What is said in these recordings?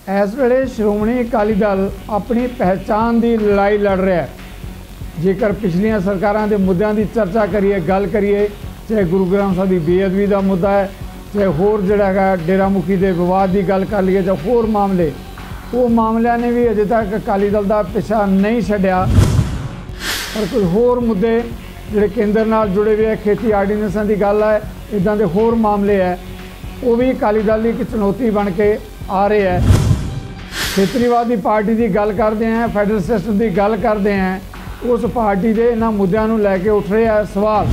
इस वेले श्रोमणी अकाली दल अपनी पहचान की लड़ाई लड़ रहा है। जेकर पिछलियां सरकारों के मुद्दों की चर्चा करिए, गल करिए, चाहे गुरु ग्रंथ साहिब की बेअदबी का मुद्दा है, चाहे होर जिहड़ा है डेरा मुखी के विवाद की गल कर लीए, चाहे होर मामले, वो मामलों ने भी अजे तक अकाली दल का पिछा नहीं छड्डिया। पर कुछ होर मुद्दे जिहड़े केंद्र नाल जुड़े हुए, खेती आर्डीनेंसां की गल है, इदां दे होर मामले है, वो भी अकाली दल की एक चुनौती बन के आ रहे हैं। खेतरीवादी पार्टी की गल करते हैं, फैडरल सिस्टम की गल करते हैं, उस पार्टी के इन्होंने मुद्दों को लैके उठ रहे हैं सवाल।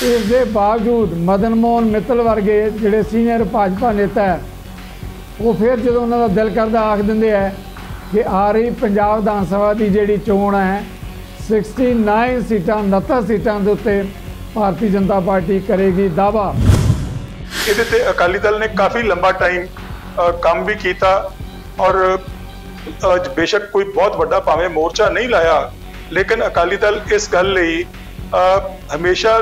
इसके बावजूद मदन मोहन मित्तल वर्गे जिहड़े सीनियर भाजपा नेता है, वो फिर जो उन्होंने दिल करदा आख देंगे है कि आ रही पंजाब विधान सभा की जी चोण है 69 सीटां 69 सीटां के उत्ते भारतीय जनता पार्टी करेगी दावा। ये अकाली दल ने काफ़ी लंबा टाइम काम भी किया और बेशक कोई बहुत बड़ा भावें मोर्चा नहीं लाया, लेकिन अकाली दल इस गल लई हमेशा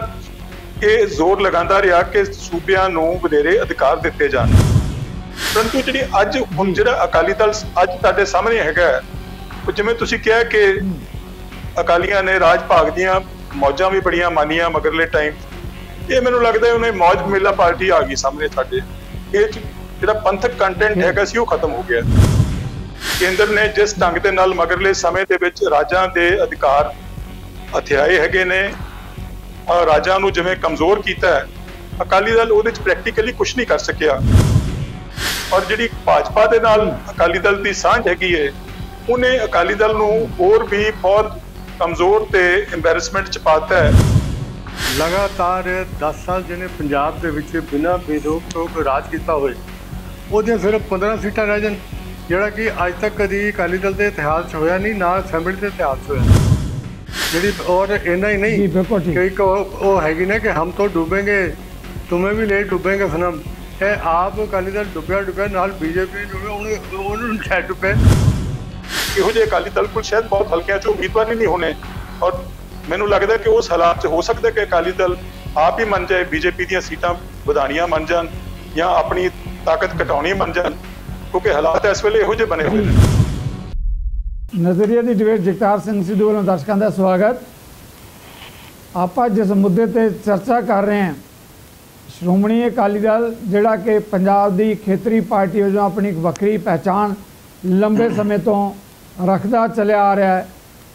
ये जोर लगाता रहा कि सूबियां नूं वधेरे अधिकार दिते जाण। परंतु जी अज हुण जिहड़ा अकाली दल अज तुहाडे सामने हैगा, जिवें तुसीं कहा कि अकालियां ने राज भाग दियां मौजां भी बड़ियां मानियां मगरले टाइम, ये मैनूं लगदा है उन्हें मौज मेला पार्टी आ गई सामने साडे। ये जिहड़ा पंथक कंटेंट हैगा सी वो खत्म हो गया। केंद्र ने जिस ढंग के नाल मगरले समय दे विच राजां दे अधिकार हथियाए हैगे ने, राजां नूं जिवें कमज़ोर कीता है, अकाली दल उहदे च प्रैक्टिकली कुछ नहीं कर सकिया। और जिहड़ी भाजपा दे नाल अकाली दल की सांझ हैगी है, उन्हें अकाली दल नूं होर भी बहुत कमज़ोर ते एम्बैरसमेंट च पाता है। लगातार 10 साल जिन्हें पंजाब दे विच बिना बेरोक टोक राज किया होए, ਉਹਦੀਆਂ सिर्फ 15 सीटां रह जान, ਜਿਹੜਾ कि अज तक कभी अकाली दल के इतिहास च होया नहीं, ना असैंबली के इतिहास च होया जी। और इन्ना ही नहीं कि एक वो हैगी ना कि हम तो डूबेंगे तुम्हें भी ले डूबेंगे सनम, ये आप अकाली दल डुबया डुबया नाल बीजेपी डुबे डुबे। इहो जिहे अकाली दल कोल शायद बहुत हल्कियां च उम्मीदवार ही नहीं होने, और मैनूं लगदा कि उस हालात च हो सकता है कि अकाली दल आप ही मन जाए बीजेपी ਦੀਆਂ सीटां ਵਧਾਣੀਆਂ मन जान या अपनी ताकत घटाउणी मन जान, क्योंकि हालात इस वेले इहो जिहे बने हुए हैं। नज़रिए की डिबेट जगतार सिंह सिद्धू वालों दर्शकों का स्वागत। आप जिस मुद्दे पर चर्चा कर रहे हैं, श्रोमणी अकाली दल जिहड़ा कि पंजाब की खेतरी पार्टी वजों अपनी एक वक्री पहचान लंबे समय तो रखता चलिया आ रहा है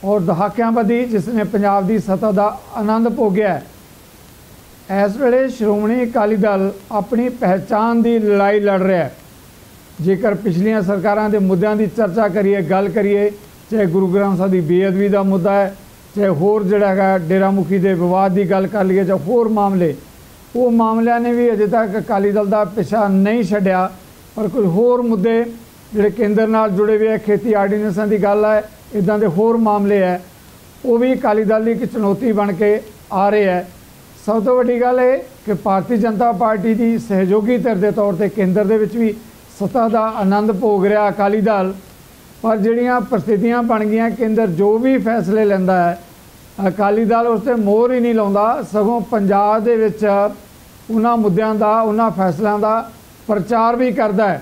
और दहाकियां बधी जिसने पंजाब की सत्ता का आनंद भोगिया है। इस वेले श्रोमणी अकाली दल अपनी पहचान की लड़ाई लड़ रहा है। जेकर पिछलियां सरकारों के मुद्दों की चर्चा करिए, गल करिए, चाहे गुरु ग्रंथ साहिब की बेअदबी का मुद्दा है, चाहे होर जिहड़ा है डेरा मुखी के विवाद की गल कर लीए, चाहे होर मामले, वो मामलों ने भी अजे तक अकाली दल का पिछा नहीं छड्डिया। पर कुछ होर मुद्दे जिहड़े केंद्र नाल जुड़े हुए, खेती आर्डीनेंसां की गल है, इदां दे होर मामले है, वो भी अकाली दल की एक चुनौती बन के आ रहे हैं। सब तो वड्डी गल है कि भारतीय जनता पार्टी की सहयोगी धिर के तौर पर केंद्र दे विच भी सत्ता का आनंद भोग रहा अकाली दल, पर जिहड़ियां परिस्थितियां बन गई, केंद्र जो भी फैसले लैंदा है अकाली दल उस पर मोहर ही नहीं लाउंदा, सगों पंजाब दे विच उन्हां मुद्दों का उन्हां फैसलों का प्रचार भी करता है।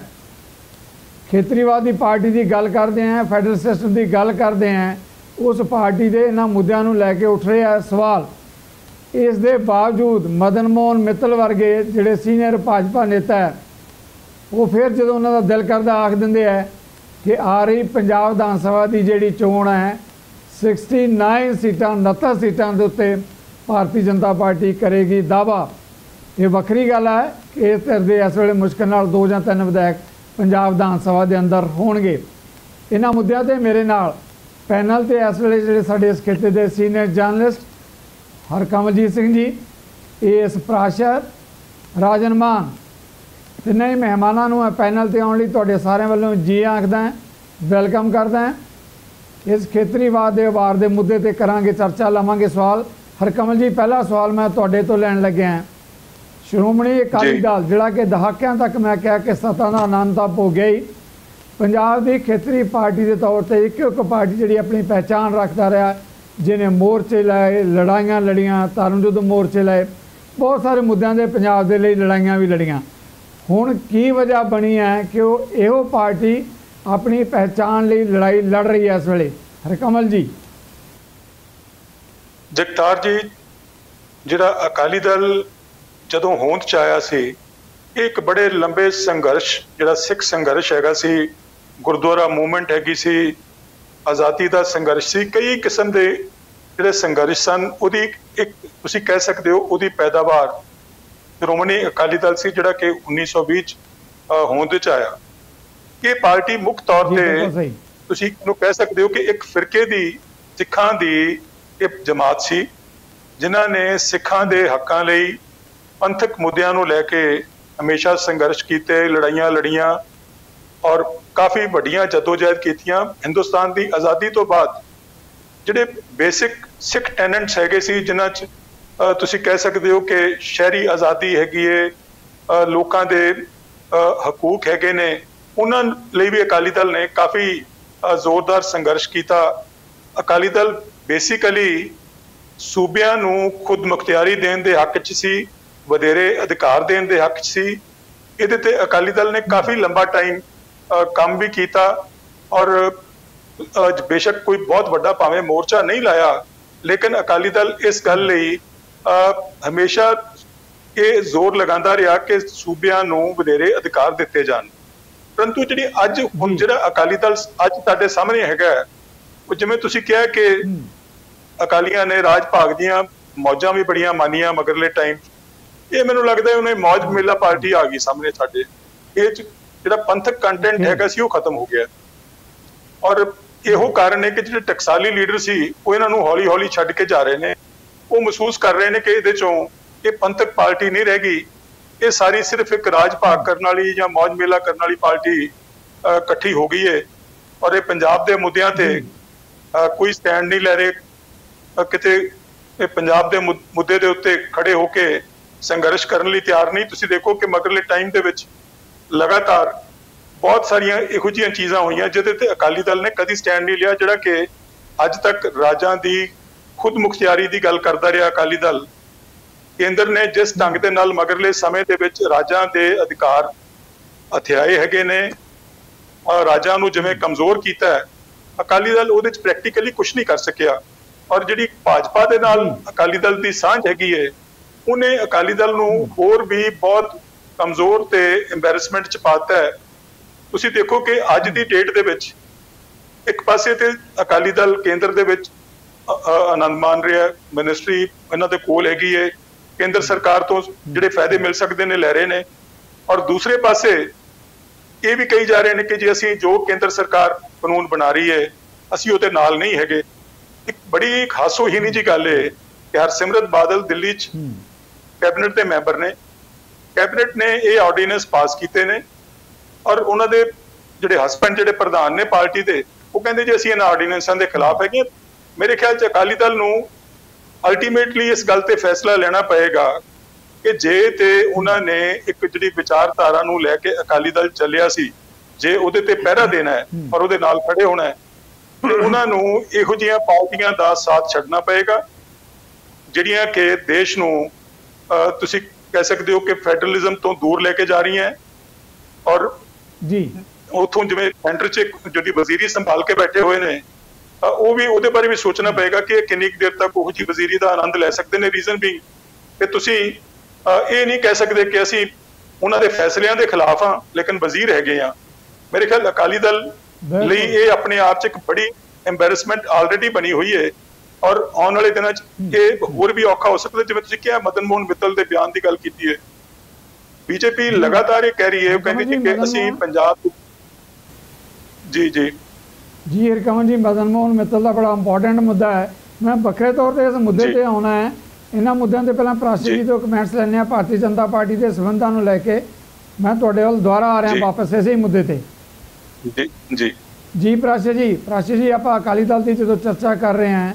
खेतरीवादी पार्टी की गल करते हैं, फैडरल सिस्टम की गल करते हैं, उस पार्टी के इन्हां मुद्दों को लैके उठ रहे हैं सवाल। इस दे बावजूद मदन मोहन मित्तल वर्गे जिहड़े सीनियर भाजपा नेता है, वो फिर जो उन्होंने दिल करदा आख देंगे है कि आ रही पंजाब विधान सभा की जी चोण है 69 सीटां 69 सीटां के उत्ते भारतीय जनता पार्टी करेगी दावा। ये वक्री गल है कि इस धिर दे इस वेले मुश्किल नाल 2 या 3 विधायक पंजाब विधान सभा के अंदर होणगे। इन्हां मुद्दों ते मेरे नाल पैनल ते इस वेले जिहड़े साडे इस खिते के senior journalist हरकमलजीत Singh ji, S Prashar, राजन मान, तिन्ने ही मेहमानों मैं पैनल पर आने लई सारे वालों जी आखदा है, वैलकम करदा है। इस खेतरीवाद के वार के मुद्दे पर करांगे चर्चा, लवांगे सवाल। हरकमल जी, पहला सवाल मैं तुहाडे तो लैण लग्या है। श्रोमणी अकाली दल जिहड़ा कि दहाकियां तक मैं कहा कि सत्ता का आनंद तो भोगिया ही, पंजाब की खेतरी पार्टी के तौर पर एक पार्टी जिहड़ी अपनी पहचान रखता रहा, जिन्हें मोर्चे लाए, लड़ाइयाँ लड़ियाँ, धर्म युद्ध मोर्चे लाए, बहुत सारे मुद्दों के पंजाब के लिए लड़ाइयाँ भी लड़ियाँ। ਹੁਣ ਕੀ ਵਜ੍ਹਾ ਬਣੀ ਹੈ ਕਿ ਉਹ ਇਹੋ ਪਾਰਟੀ ਆਪਣੀ ਪਹਿਚਾਣ ਲਈ ਲੜਾਈ ਲੜ ਰਹੀ ਹੈ ਇਸ ਵੇਲੇ? ਹਰਕਮਲ ਜੀ। ਜਗਤਾਰ ਜੀ, ਜਿਹੜਾ ਅਕਾਲੀ ਦਲ ਜਦੋਂ ਹੋਂਦ ਚ ਆਇਆ ਸੀ, ਇਹ ਇੱਕ ਬੜੇ ਲੰਬੇ ਸੰਘਰਸ਼, ਜਿਹੜਾ ਸਿੱਖ ਸੰਘਰਸ਼ ਹੈਗਾ ਸੀ, ਗੁਰਦੁਆਰਾ ਮੂਵਮੈਂਟ ਹੈਗੀ ਸੀ, ਆਜ਼ਾਦੀ ਦਾ ਸੰਘਰਸ਼ ਸੀ, ਕਈ ਕਿਸਮ ਦੇ ਜਿਹੜੇ ਸੰਘਰਸ਼ ਸਨ, ਉਹਦੀ ਇੱਕ ਤੁਸੀਂ ਕਹਿ ਸਕਦੇ ਹੋ ਉਹਦੀ ਪੈਦਾਵਾਰ ਸ਼੍ਰੋਮਣੀ ਅਕਾਲੀ ਦਲ ਸੀ, ਜਿਹੜਾ ਕਿ 1920 ਚ ਹੋਂਦ ਚ ਆਇਆ। ਇਹ ਪਾਰਟੀ ਮੁੱਖ ਤੌਰ ਤੇ ਤੁਸੀਂ ਇਹਨੂੰ ਕਹਿ ਸਕਦੇ ਹੋ ਕਿ ਇੱਕ ਫਿਰਕੇ ਦੀ, ਸਿੱਖਾਂ ਦੀ ਇਹ ਜਮਾਤ ਸੀ, ਜਿਨ੍ਹਾਂ ਨੇ ਸਿੱਖਾਂ ਦੇ ਹੱਕਾਂ ਲਈ ਪੰਥਕ ਮੁੱਦਿਆਂ ਨੂੰ ਲੈ ਕੇ ਹਮੇਸ਼ਾ ਸੰਘਰਸ਼ ਕੀਤੇ, ਲੜਾਈਆਂ ਲੜੀਆਂ ਔਰ ਕਾਫੀ ਵੱਡੀਆਂ ਜਦੋਜਹਿਦ ਕੀਤੀਆਂ। ਹਿੰਦੁਸਤਾਨ ਦੀ ਆਜ਼ਾਦੀ ਤੋਂ ਬਾਅਦ ਜਿਹੜੇ ਬੇਸਿਕ ਸਿੱਖ ਟੈਨੈਂਟਸ ਹੈਗੇ ਸੀ, ਜਿਨ੍ਹਾਂ 'ਚ ਤੁਸੀਂ ਕਹਿ ਸਕਦੇ ਹੋ ਕਿ ਸ਼ਹਿਰੀ ਆਜ਼ਾਦੀ ਹੈਗੀ ਏ, ਲੋਕਾਂ ਦੇ ਹਕੂਕ ਹੈਗੇ ਨੇ, ਉਹਨਾਂ ਲਈ ਵੀ ਅਕਾਲੀ ਦਲ ਨੇ ਕਾਫੀ ਜ਼ੋਰਦਾਰ ਸੰਘਰਸ਼ ਕੀਤਾ। ਅਕਾਲੀ ਦਲ ਬੇਸਿਕਲੀ ਸੂਬਿਆਂ ਨੂੰ ਖੁਦ ਮੁਖਤਿਆਰੀ ਦੇਣ ਦੇ ਹੱਕ 'ਚ ਸੀ, ਵਧੇਰੇ ਅਧਿਕਾਰ ਦੇਣ ਦੇ ਹੱਕ 'ਚ ਸੀ। ਇਹਦੇ ਤੇ ਅਕਾਲੀ ਦਲ ਨੇ ਕਾਫੀ ਲੰਬਾ ਟਾਈਮ ਕੰਮ ਵੀ ਕੀਤਾ ਔਰ ਬੇਸ਼ੱਕ ਕੋਈ ਬਹੁਤ ਵੱਡਾ ਭਾਵੇਂ ਮੋਰਚਾ ਨਹੀਂ ਲਾਇਆ, ਲੇਕਿਨ ਅਕਾਲੀ ਦਲ ਇਸ ਗੱਲ ਲਈ ਹਮੇਸ਼ਾ ਇਹ ਜ਼ੋਰ ਲਗਾਉਂਦਾ ਰਿਹਾ ਕਿ ਸੂਬਿਆਂ ਨੂੰ ਵਧੇਰੇ ਅਧਿਕਾਰ ਦਿੱਤੇ ਜਾਣ। ਪਰੰਤੂ ਜਿਹੜੀ ਅੱਜ ਹੁਣ ਜਿਹੜਾ ਅਕਾਲੀ ਦਲ ਅੱਜ ਤੁਹਾਡੇ ਸਾਹਮਣੇ ਹੈਗਾ, ਉਹ ਜਿਵੇਂ ਤੁਸੀਂ ਕਿਹਾ ਕਿ ਅਕਾਲੀਆਂ ਨੇ ਰਾਜ ਭਾਗ ਦੀਆਂ ਮੌਜਾਂ ਵੀ ਬੜੀਆਂ ਮਾਨੀਆਂ ਮਗਰਲੇ ਟਾਈਮ, ਇਹ ਮੈਨੂੰ ਲੱਗਦਾ ਉਹਨੇ ਮੌਜ ਮੇਲਾ ਪਾਰਟੀ ਆ ਗਈ ਸਾਹਮਣੇ ਸਾਡੇ। ਇਹ ਜਿਹੜਾ ਪੰਥਕ ਕੰਟੈਂਟ ਹੈਗਾ ਸੀ ਉਹ ਖਤਮ ਹੋ ਗਿਆ ਔਰ ਇਹੋ ਕਾਰਨ ਹੈ ਕਿ ਜਿਹੜੇ ਟਕਸਾਲੀ ਲੀਡਰ ਸੀ ਉਹ ਇਹਨਾਂ ਨੂੰ ਹੌਲੀ ਹੌਲੀ ਛੱਡ ਕੇ ਜਾ ਰਹੇ ਨੇ। ਉਹ ਮਹਿਸੂਸ ਕਰ ਰਹੇ ਨੇ ਕਿ ਇਹਦੇ ਚੋਂ ਇਹ ਪੰਥਕ ਪਾਰਟੀ ਨਹੀਂ ਰਹਿ ਗਈ, ਇਹ ਸਾਰੀ ਸਿਰਫ ਇੱਕ ਰਾਜ ਭਾਗ ਕਰਨ ਵਾਲੀ ਜਾਂ ਮੌਜ ਮੇਲਾ ਕਰਨ ਵਾਲੀ ਪਾਰਟੀ ਇਕੱਠੀ ਹੋ ਗਈ ਹੈ ਔਰ ਇਹ ਪੰਜਾਬ ਦੇ ਮੁੱਦਿਆਂ ਤੇ ਕੋਈ ਸਟੈਂਡ ਨਹੀਂ ਲੈ ਰਹੇ, ਕਿਤੇ ਇਹ ਪੰਜਾਬ ਦੇ ਮੁੱਦੇ ਦੇ ਉੱਤੇ ਖੜੇ ਹੋ ਕੇ ਸੰਘਰਸ਼ ਕਰਨ ਲਈ ਤਿਆਰ ਨਹੀਂ। ਤੁਸੀਂ ਦੇਖੋ ਕਿ ਮਗਰਲੇ ਟਾਈਮ ਦੇ ਵਿੱਚ ਲਗਾਤਾਰ ਬਹੁਤ ਸਾਰੀਆਂ ਇਹੋ ਜਿਹੀਆਂ ਚੀਜ਼ਾਂ ਹੋਈਆਂ ਜਿਹਦੇ ਤੇ ਅਕਾਲੀ ਦਲ ਨੇ ਕਦੀ ਸਟੈਂਡ ਨਹੀਂ ਲਿਆ, ਜਿਹੜਾ ਕਿ ਅੱਜ ਤੱਕ ਰਾਜਾਂ ਦੀ ਖੁਦ ਮੁਖਤਿਆਰੀ ਦੀ ਗੱਲ ਕਰਦਾ ਰਿਹਾ ਅਕਾਲੀ ਦਲ। ਕੇਂਦਰ ਨੇ ਜਿਸ ਢੰਗ ਦੇ ਨਾਲ ਮਗਰਲੇ ਸਮੇਂ ਦੇ ਵਿੱਚ ਰਾਜਾਂ ਦੇ ਅਧਿਕਾਰ ਹਥਿਆਏ ਹੈਗੇ ਨੇ ਔਰ ਰਾਜਾਂ ਨੂੰ ਜਿਵੇਂ ਕਮਜ਼ੋਰ ਕੀਤਾ ਹੈ, ਅਕਾਲੀ ਦਲ ਉਹਦੇ 'ਚ ਪ੍ਰੈਕਟੀਕਲੀ ਕੁਝ ਨਹੀਂ ਕਰ ਸਕਿਆ। ਔਰ ਜਿਹੜੀ ਭਾਜਪਾ ਦੇ ਨਾਲ ਅਕਾਲੀ ਦਲ ਦੀ ਸਾਂਝ ਹੈਗੀ ਹੈ, ਉਹਨੇ ਅਕਾਲੀ ਦਲ ਨੂੰ ਹੋਰ ਵੀ ਬਹੁਤ ਕਮਜ਼ੋਰ ਤੇ ਐਮਬੈਰਸਮੈਂਟ 'ਚ ਪਾਤਾ ਹੈ। ਤੁਸੀਂ ਦੇਖੋ ਕਿ ਅੱਜ ਦੀ ਡੇਟ ਦੇ ਵਿੱਚ ਇੱਕ ਪਾਸੇ ਤੇ ਅਕਾਲੀ ਦਲ ਕੇਂਦਰ ਦੇ ਵਿੱਚ ਆਨੰਦ ਮਾਣ ਰਿਹਾ, ਮਿਨਿਸਟਰੀ ਇਹਨਾਂ ਦੇ ਕੋਲ ਹੈਗੀ ਹੈ, ਕੇਂਦਰ ਸਰਕਾਰ ਤੋਂ ਜਿਹੜੇ ਫਾਇਦੇ ਮਿਲ ਸਕਦੇ ਨੇ ਲੈ ਰਹੇ ਨੇ, ਔਰ ਦੂਸਰੇ ਪਾਸੇ ਇਹ ਵੀ ਕਹੀ ਜਾ ਰਹੇ ਨੇ ਕਿ ਜੇ ਅਸੀਂ ਜੋ ਕੇਂਦਰ ਸਰਕਾਰ ਕਾਨੂੰਨ ਬਣਾ ਰਹੀ ਹੈ ਅਸੀਂ ਉਹਦੇ ਨਾਲ ਨਹੀਂ ਹੈਗੇ। ਇੱਕ ਬੜੀ ਹਾਸੋਹੀਣੀ ਜੀ ਗੱਲ ਹੈ ਕਿ ਹਰਸਿਮਰਤ ਬਾਦਲ ਦਿੱਲੀ 'ਚ ਕੈਬਨਿਟ ਦੇ ਮੈਂਬਰ ਨੇ, ਕੈਬਨਿਟ ਨੇ ਇਹ ਆਰਡੀਨੈਂਸ ਪਾਸ ਕੀਤੇ ਨੇ ਔਰ ਉਹਨਾਂ ਦੇ ਜਿਹੜੇ ਹਸਬੈਂਡ ਜਿਹੜੇ ਪ੍ਰਧਾਨ ਨੇ ਪਾਰਟੀ ਦੇ, ਉਹ ਕਹਿੰਦੇ ਜੀ ਅਸੀਂ ਇਹਨਾਂ ਆਰਡੀਨੈਂਸਾਂ ਦੇ ਖਿਲਾਫ ਹੈਗੇ। ਮੇਰੇ ਖਿਆਲ 'ਚ ਅਕਾਲੀ ਦਲ ਨੂੰ ਅਲਟੀਮੇਟਲੀ ਇਸ ਗੱਲ ਤੇ ਫੈਸਲਾ ਲੈਣਾ ਪਏਗਾ ਕਿ ਜੇ ਤੇ ਉਹਨਾਂ ਨੇ ਇੱਕ ਜਿਹੜੀ ਵਿਚਾਰਧਾਰਾ ਨੂੰ ਲੈ ਕੇ ਅਕਾਲੀ ਦਲ ਚੱਲਿਆ ਸੀ, ਜੇ ਉਹਦੇ ਤੇ ਪਹਿਰਾ ਦੇਣਾ ਹੈ ਔਰ ਉਹਦੇ ਨਾਲ ਖੜੇ ਹੋਣਾ ਹੈ, ਤੇ ਉਹਨਾਂ ਨੂੰ ਇਹੋ ਜਿਹੀਆਂ ਪਾਰਟੀਆਂ ਦਾ ਸਾਥ ਛੱਡਣਾ ਪਏਗਾ ਜਿਹੜੀਆਂ ਕਿ ਦੇਸ਼ ਨੂੰ ਤੁਸੀਂ ਕਹਿ ਸਕਦੇ ਹੋ ਕਿ ਫੈਡਰਲਿਜ਼ਮ ਤੋਂ ਦੂਰ ਲੈ ਕੇ ਜਾ ਰਹੀਆਂ ਔਰ ਜੀ ਉਥੋਂ ਜਿਵੇਂ ਸੈਂਟਰ 'ਚ ਜਿਹੜੀ ਵਜ਼ੀਰੀ ਸੰਭਾਲ ਕੇ ਬੈਠੇ ਹੋਏ ਨੇ, ਉਹ ਵੀ ਉਹਦੇ ਬਾਰੇ ਵੀ ਸੋਚਣਾ ਪਏਗਾ ਕਿ ਕਿੰਨੀ ਦੇਰ ਤੱਕ ਉਹ ਜਿਹੀ ਵਜ਼ੀਰੀ ਦਾ ਆਨੰਦ ਲੈ ਸਕਦੇ ਨੇ। ਰੀਜ਼ਨ ਵੀ ਕਿ ਤੁਸੀਂ ਇਹ ਨਹੀਂ ਕਹਿ ਸਕਦੇ ਕਿ ਅਸੀਂ ਉਹਨਾਂ ਦੇ ਫੈਸਲਿਆਂ ਦੇ ਖਿਲਾਫ ਹਾਂ ਲੇਕਿਨ ਵਜ਼ੀਰ ਹੈਗੇ ਆ। ਮੇਰੇ ਖਿਆਲ ਅਕਾਲੀ ਦਲ ਲਈ ਇਹ ਆਪਣੇ ਆਪ 'ਚ ਇੱਕ ਬੜੀ ਐਮਬੈਰਸਮੈਂਟ ਆਲਰੇਡੀ ਬਣੀ ਹੋਈ ਹੈ ਔਰ ਆਉਣ ਵਾਲੇ ਦਿਨਾਂ 'ਚ ਇਹ ਹੋਰ ਵੀ ਔਖਾ ਹੋ ਸਕਦਾ। ਜਿਵੇਂ ਤੁਸੀਂ ਕਿਹਾ ਮਦਨ ਮੋਹਨ ਮਿੱਤਲ ਦੇ ਬਿਆਨ ਦੀ ਗੱਲ ਕੀਤੀ ਹੈ, ਬੀਜੇਪੀ ਲਗਾਤਾਰ ਇਹ ਕਹਿ ਰਹੀ ਹੈ, ਉਹ ਕਹਿੰਦੀ ਜੀ ਕਿ ਅਸੀਂ ਪੰਜਾਬ ਜੀ ਹਰਕਮਲ ਜੀ, ਮਦਨ ਮੋਹਨ ਮਿੱਤਲ ਦਾ ਬੜਾ ਇੰਪੋਰਟੈਂਟ ਮੁੱਦਾ ਹੈ। ਮੈਂ ਵੱਖਰੇ ਤੌਰ ਤੇ ਇਸ ਮੁੱਦੇ ਤੇ ਆਉਣਾ ਹੈ। ਇਹਨਾਂ ਮੁੱਦਿਆਂ ਤੇ ਪਹਿਲਾਂ ਪ੍ਰਾਸ਼ੀ ਜੀ ਤੋਂ ਕਮੈਂਟਸ ਲੈਣੇ ਆ ਭਾਰਤੀ ਜਨਤਾ ਪਾਰਟੀ ਦੇ ਸੰਬੰਧਾਂ ਨੂੰ ਲੈ ਕੇ। ਮੈਂ ਤੁਹਾਡੇ ਵੱਲ ਦੁਬਾਰਾ ਆ ਰਿਹਾ ਵਾਪਸ ਇਸੇ ਮੁੱਦੇ ਤੇ। ਜੀ ਪ੍ਰਾਸ਼ੀ ਜੀ ਆਪਾਂ ਅਕਾਲੀ ਦਲ ਦੀ ਜਦੋਂ ਚਰਚਾ ਕਰ ਰਹੇ ਹਾਂ,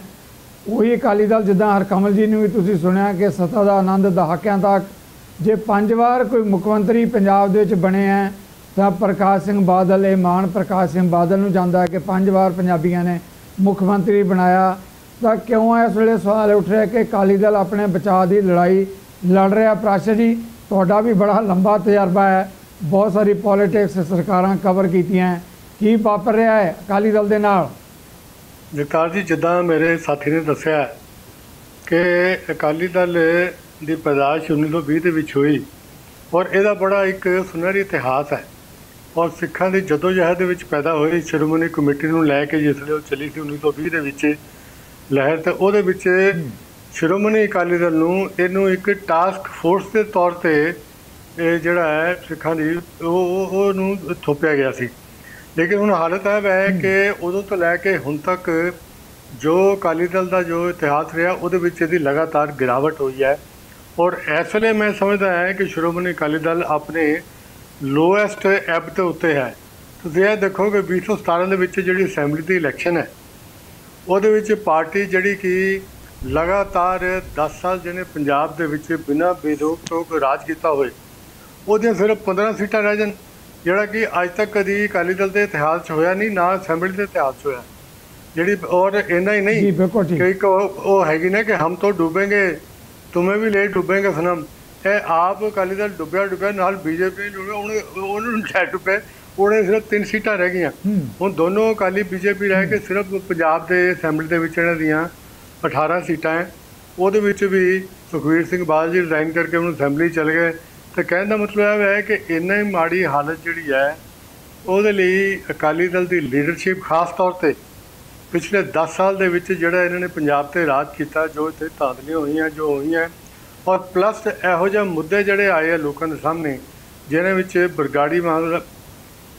ਉਹੀ ਅਕਾਲੀ ਦਲ ਜਿੱਦਾਂ ਹਰਕਮਲ ਜੀ ਨੂੰ ਵੀ ਤੁਸੀਂ ਸੁਣਿਆ ਕਿ ਸੱਤਾ ਦਾ ਆਨੰਦ ਦਹਾਕਿਆਂ ਤੱਕ, ਜੇ 5 ਵਾਰ ਕੋਈ ਮੁੱਖ ਮੰਤਰੀ ਪੰਜਾਬ ਦੇ ਵਿੱਚ ਬਣੇ ਹੈ ਤਾਂ ਪ੍ਰਕਾਸ਼ ਸਿੰਘ ਬਾਦਲ, ਇਹ ਮਾਣ ਪ੍ਰਕਾਸ਼ ਸਿੰਘ ਬਾਦਲ ਨੂੰ ਜਾਂਦਾ ਕਿ 5 ਵਾਰ ਪੰਜਾਬੀਆਂ ਨੇ ਮੁੱਖ ਮੰਤਰੀ ਬਣਾਇਆ। ਤਾਂ ਕਿਉਂ ਇਸ ਵੇਲੇ ਸਵਾਲ ਉੱਠ ਰਿਹਾ ਕਿ ਅਕਾਲੀ ਦਲ ਆਪਣੇ ਬਚਾਅ ਦੀ ਲੜਾਈ ਲੜ ਰਿਹਾ? ਪ੍ਰਾਸ਼ਰ ਜੀ, ਤੁਹਾਡਾ ਵੀ ਬੜਾ ਲੰਬਾ ਤਜਰਬਾ ਹੈ बहुत सारी पॉलिटिक्स सरकारां कवर कीतियां, की वापर रहा है अकाली दल दे नाल? जगतार जी, जिद्दां मेरे साथी ने दस्सिया कि अकाली दल की पैदाइश 1920 ਦੇ ਵਿੱਚ ਹੋਈ और ਇਹਦਾ बड़ा एक सुनहरी इतिहास है। और सिखां ਦੀ जदोजहद ਦੇ ਵਿੱਚ पैदा ਹੋਈ ਸ਼੍ਰੋਮਣੀ ਕਮੇਟੀ ਨੂੰ ਲੈ ਕੇ ਜਿਸਲੇ ਉਹ ਚੱਲੀ ਸੀ 1920 ਦੇ ਵਿੱਚ ਲਹਿਰ, ਤੇ ਉਹਦੇ ਵਿੱਚ ਸ਼੍ਰੋਮਣੀ ਅਕਾਲੀ ਦਲ ਨੂੰ ਇਹਨੂੰ ਇੱਕ ਟਾਸਕ ਫੋਰਸ ਦੇ ਤੌਰ ਤੇ ਇਹ ਜਿਹੜਾ ਹੈ ਸਿੱਖਾਂ ਦੀ ਉਹਨੂੰ ਥੋਪਿਆ ਗਿਆ ਸੀ। ਲੇਕਿਨ ਹੁਣ ਹਾਲਤ ਇਹ ਹੈ ਕਿ ਉਦੋਂ ਤੋਂ ਲੈ ਕੇ ਹੁਣ ਤੱਕ ਜੋ ਅਕਾਲੀ ਦਲ ਦਾ ਜੋ ਇਤਿਹਾਸ ਰਿਹਾ ਉਹਦੇ ਵਿੱਚ ਇਹਦੀ ਲਗਾਤਾਰ ਗਿਰਾਵਟ ਹੋਈ ਹੈ। ਔਰ ਇਸ ਵੇਲੇ ਮੈਂ ਸਮਝਦਾ ਹੈ ਕਿ ਸ਼੍ਰੋਮਣੀ ਅਕਾਲੀ ਦਲ ਆਪਣੇ ਲੋਐਸਟ ਐਬ ਦੇ ਉੱਤੇ ਹੈ। ਤੁਸੀਂ ਇਹ ਦੇਖੋ ਕਿ 2017 ਦੇ ਵਿੱਚ ਜਿਹੜੀ ਅਸੈਂਬਲੀ ਦੀ ਇਲੈਕਸ਼ਨ ਹੈ ਉਹਦੇ ਵਿੱਚ ਪਾਰਟੀ ਜਿਹੜੀ ਕਿ ਲਗਾਤਾਰ 10 ਸਾਲ ਜਿਹਨੇ ਪੰਜਾਬ ਦੇ ਵਿੱਚ ਬਿਨਾਂ ਬੇਰੋਕ ਟੋਕ ਰਾਜ ਕੀਤਾ ਹੋਏ ਉਹਦੀਆਂ ਸਿਰਫ 15 ਸੀਟਾਂ ਰਹਿ ਜਾਣ, ਜਿਹੜਾ ਕਿ ਅੱਜ ਤੱਕ ਕਦੀ ਅਕਾਲੀ ਦਲ ਦੇ ਇਤਿਹਾਸ 'ਚ ਹੋਇਆ ਨਹੀਂ, ਨਾ ਅਸੈਂਬਲੀ ਦੇ ਇਤਿਹਾਸ 'ਚ ਹੋਇਆ। ਜਿਹੜੀ ਔਰ ਇੰਨਾ ਹੀ ਨਹੀਂ ਕਿ ਇੱਕ ਉਹ ਹੈਗੀ ਨਾ ਕਿ ਹਮ ਤੋਂ ਡੁੱਬेंगे तुम्हें भी ले डुੱਬेंगे सनम, ਇਹ ਆਪ ਅਕਾਲੀ ਦਲ ਡੁੱਬਿਆ ਨਾਲ ਬੀਜੇਪੀ ਉਹਨੂੰ ਲੈ ਡੁੱਬੇ, ਉਹਨੇ ਸਿਰਫ 3 ਸੀਟਾਂ ਰਹਿ ਗਈਆਂ। ਹੁਣ ਦੋਨੋਂ ਅਕਾਲੀ ਬੀਜੇਪੀ ਰਹਿ ਕੇ ਸਿਰਫ ਪੰਜਾਬ ਦੇ ਅਸੈਂਬਲੀ ਦੇ ਵਿੱਚ ਇਹਨਾਂ ਦੀਆਂ 18 ਸੀਟਾਂ ਹੈ। ਉਹਦੇ ਵਿੱਚ ਵੀ ਸੁਖਬੀਰ ਸਿੰਘ ਬਾਦਲ ਜੀ ਰਿਜ਼ਾਈਨ ਕਰਕੇ ਉਹਨੂੰ ਅਸੈਂਬਲੀ ਚਲੇ ਗਏ। ਤਾਂ ਕਹਿਣ ਦਾ ਮਤਲਬ ਇਹ ਹੈ ਕਿ ਇੰਨਾ ਹੀ ਮਾੜੀ ਹਾਲਤ ਜਿਹੜੀ ਹੈ ਉਹਦੇ ਲਈ ਅਕਾਲੀ ਦਲ ਦੀ ਲੀਡਰਸ਼ਿਪ ਖਾਸ ਤੌਰ 'ਤੇ ਪਿਛਲੇ 10 ਸਾਲ ਦੇ ਵਿੱਚ ਜਿਹੜਾ ਇਹਨਾਂ ਨੇ ਪੰਜਾਬ 'ਤੇ ਰਾਜ ਕੀਤਾ, ਜੋ ਇੱਥੇ ਧਾਂਦਲੀਆਂ ਹੋਈਆਂ ਜੋ ਹੋਈਆਂ, ਔਰ ਪਲੱਸ ਇਹੋ ਜਿਹੇ ਮੁੱਦੇ ਜਿਹੜੇ ਆਏ ਆ ਲੋਕਾਂ ਦੇ ਸਾਹਮਣੇ ਜਿਹਨਾਂ ਵਿੱਚ ਬਰਗਾੜੀ ਮਾਮਲਾ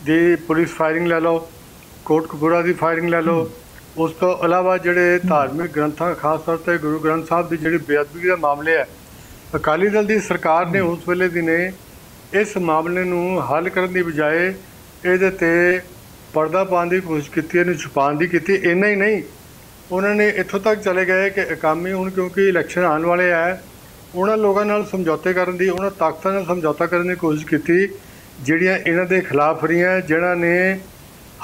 ਦੀ ਪੁਲਿਸ ਫਾਇਰਿੰਗ ਲੈ ਲਓ, ਕੋਟਕਪੂਰਾ ਦੀ ਫਾਇਰਿੰਗ ਲੈ ਲਓ, ਉਸ ਤੋਂ ਇਲਾਵਾ ਜਿਹੜੇ ਧਾਰਮਿਕ ਗ੍ਰੰਥਾਂ ਖਾਸ ਤੌਰ 'ਤੇ ਗੁਰੂ ਗ੍ਰੰਥ ਸਾਹਿਬ ਦੀ ਜਿਹੜੀ ਬੇਅਦਬੀ ਦਾ ਮਾਮਲੇ ਹੈ, ਅਕਾਲੀ ਦਲ ਦੀ ਸਰਕਾਰ ਨੇ ਉਸ ਵੇਲੇ ਦੀ ਨੇ ਇਸ ਮਾਮਲੇ ਨੂੰ ਹੱਲ ਕਰਨ ਦੀ ਬਜਾਏ ਇਹਦੇ 'ਤੇ ਪਰਦਾ ਪਾਉਣ ਦੀ ਕੋਸ਼ਿਸ਼ ਕੀਤੀ, ਇਹਨੂੰ ਛੁਪਾਉਣ ਦੀ ਕੀਤੀ। ਇੰਨਾ ਹੀ ਨਹੀਂ, ਉਹਨਾਂ ਨੇ ਇੱਥੋਂ ਤੱਕ ਚਲੇ ਗਏ ਕਿ ਅਕਾਮੀ ਹੁਣ ਕਿਉਂਕਿ ਇਲੈਕਸ਼ਨ ਆਉਣ ਵਾਲੇ ਹੈ, ਉਹਨਾਂ ਲੋਕਾਂ ਨਾਲ ਸਮਝੌਤੇ ਕਰਨ ਦੀ, ਉਹਨਾਂ ਤਾਕਤਾਂ ਨਾਲ ਸਮਝੌਤਾ ਕਰਨ ਦੀ ਕੋਸ਼ਿਸ਼ ਕੀਤੀ ਜਿਹੜੀਆਂ ਇਹਨਾਂ ਦੇ ਖਿਲਾਫ ਰਹੀਆਂ, ਜਿਹਨਾਂ ਨੇ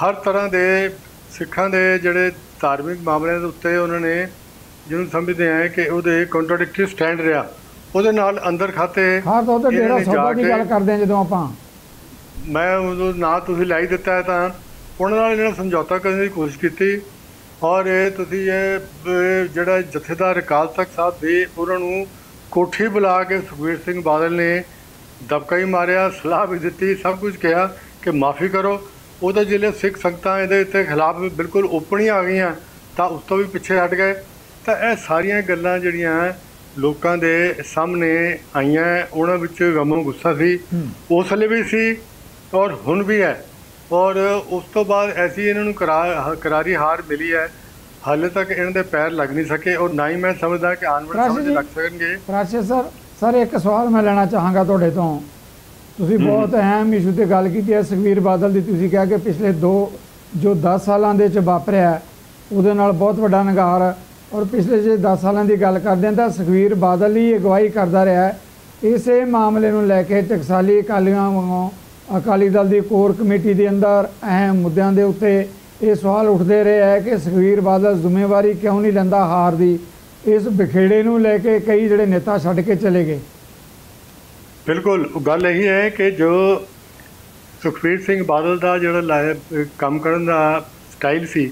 ਹਰ ਤਰ੍ਹਾਂ ਦੇ ਸਿੱਖਾਂ ਦੇ ਜਿਹੜੇ ਧਾਰਮਿਕ ਮਾਮਲਿਆਂ ਦੇ ਉੱਤੇ ਉਹਨਾਂ ਨੇ ਜਿਹਨੂੰ ਸਮਝਦੇ ਆ ਕਿ ਉਹਦੇ ਕੰਟਰਾਡਿਕਟਰੀ ਸਟੈਂਡ ਰਿਹਾ, ਉਹਦੇ ਨਾਲ ਅੰਦਰ ਖਾਤੇ ਹਾਂ ਤਾਂ ਉਹਦੇ ਜਿਹੜਾ ਸੌਦਾ ਦੀ ਗੱਲ ਕਰਦੇ ਆ ਜਦੋਂ ਆਪਾਂ ਮੈਂ ਉਦੋਂ ਨਾ ਤੁਸੀਂ ਲਾਈ ਦਿੱਤਾ ਹੈ ਤਾਂ ਉਹਨਾਂ ਨਾਲ ਇਹਨਾਂ ਸਮਝੌਤਾ ਕਰਨ ਦੀ ਕੋਸ਼ਿਸ਼ ਕੀਤੀ। ਔਰ ਇਹ ਤੁਸੀਂ ਇਹ ਜਿਹੜਾ ਜਥੇਦਾਰ ਅਕਾਲ ਤਖਤ ਸਾਹਿਬ ਦੇ ਉਹਨਾਂ ਨੂੰ ਕੋਠੀ ਬੁਲਾ ਕੇ ਸੁਖਬੀਰ ਸਿੰਘ ਬਾਦਲ ਨੇ ਦਬਕਾ ਹੀ ਮਾਰਿਆ, ਸਲਾਹ ਵੀ ਦਿੱਤੀ, ਸਭ ਕੁਝ ਕਿਹਾ ਕਿ ਮਾफ़ੀ ਕਰੋ। ਉਹਦੇ ਜਿਹੜੇ ਸਿੱਖ ਸੰਗਤਾਂ ਇਹਦੇ ਉੱਤੇ ਖਿਲਾਫ ਬਿਲਕੁਲ ਓਪਨ ਹੀ ਆ ਗਈਆਂ ਤਾਂ ਉਸ ਤੋਂ ਵੀ ਪਿੱਛੇ ਹਟ ਗਏ। ਤਾਂ ਇਹ ਸਾਰੀਆਂ ਗੱਲਾਂ ਜਿਹੜੀਆਂ ਲੋਕਾਂ ਦੇ ਸਾਹਮਣੇ ਆਈਆਂ, ਉਹਨਾਂ ਵਿੱਚ ਗਮੋ ਗੁੱਸਾ ਸੀ, ਉਸ ਵੇਲੇ ਵੀ ਸੀ ਔਰ ਹੁਣ ਵੀ ਹੈ। ਔਰ ਉਸ ਤੋਂ ਬਾਅਦ ਐਸੀ ਇਹਨਾਂ ਨੂੰ ਕਰਾਰੀ ਹਾਰ ਮਿਲੀ ਹੈ, ਹਾਲੇ ਤੱਕ ਇਹਨਾਂ ਦੇ ਪੈਰ ਲੱਗ ਨਹੀਂ ਸਕੇ ਔਰ ਨਾ ਹੀ ਮੈਂ ਸਮਝਦਾ ਕਿ ਆਉਣ ਵਾਲੇ ਸਮੇਂ 'ਚ ਲੱਗ ਸਕਣਗੇ। ਪ੍ਰਾਸ਼ੀ ਸਰ ਇੱਕ ਸਵਾਲ ਮੈਂ ਲੈਣਾ ਚਾਹਾਂਗਾ ਤੁਹਾਡੇ ਤੋਂ। ਤੁਸੀਂ ਬਹੁਤ ਅਹਿਮ ਇਸ਼ੂ 'ਤੇ ਗੱਲ ਕੀਤੀ ਹੈ, ਸੁਖਬੀਰ ਬਾਦਲ ਦੀ। ਤੁਸੀਂ ਕਿਹਾ ਕਿ ਪਿਛਲੇ ਜੋ 10 ਸਾਲਾਂ ਦੇ 'ਚ ਵਾਪਰਿਆ ਉਹਦੇ ਨਾਲ ਬਹੁਤ ਵੱਡਾ ਨਿਗਾਰ, ਔਰ ਪਿਛਲੇ ਜੇ 10 ਸਾਲਾਂ ਦੀ ਗੱਲ ਕਰਦੇ ਹਾਂ ਤਾਂ ਸੁਖਬੀਰ ਬਾਦਲ ਹੀ ਅਗਵਾਈ ਕਰਦਾ ਰਿਹਾ ਇਸੇ ਮਾਮਲੇ ਨੂੰ ਲੈ ਕੇ। ਟਕਸਾਲੀ ਅਕਾਲੀਆਂ ਵਾਂਗੋਂ ਅਕਾਲੀ ਦਲ ਦੀ ਕੋਰ ਕਮੇਟੀ ਦੇ ਅੰਦਰ ਅਹਿਮ ਮੁੱਦਿਆਂ ਦੇ ਉੱਤੇ ਇਹ ਸਵਾਲ ਉੱਠਦੇ ਰਹੇ ਹੈ ਕਿ ਸੁਖਬੀਰ ਬਾਦਲ ਜ਼ਿੰਮੇਵਾਰੀ ਕਿਉਂ ਨਹੀਂ ਲੈਂਦਾ ਹਾਰ ਦੀ। ਇਸ ਵਿਖੇੜੇ ਨੂੰ ਲੈ ਕੇ ਕਈ ਜਿਹੜੇ ਨੇਤਾ ਛੱਡ ਕੇ ਚਲੇ ਗਏ। ਬਿਲਕੁਲ ਗੱਲ ਇਹੀ ਹੈ ਕਿ ਜੋ ਸੁਖਬੀਰ ਸਿੰਘ ਬਾਦਲ ਦਾ ਜਿਹੜਾ ਕੰਮ ਕਰਨ ਦਾ ਸਟਾਈਲ ਸੀ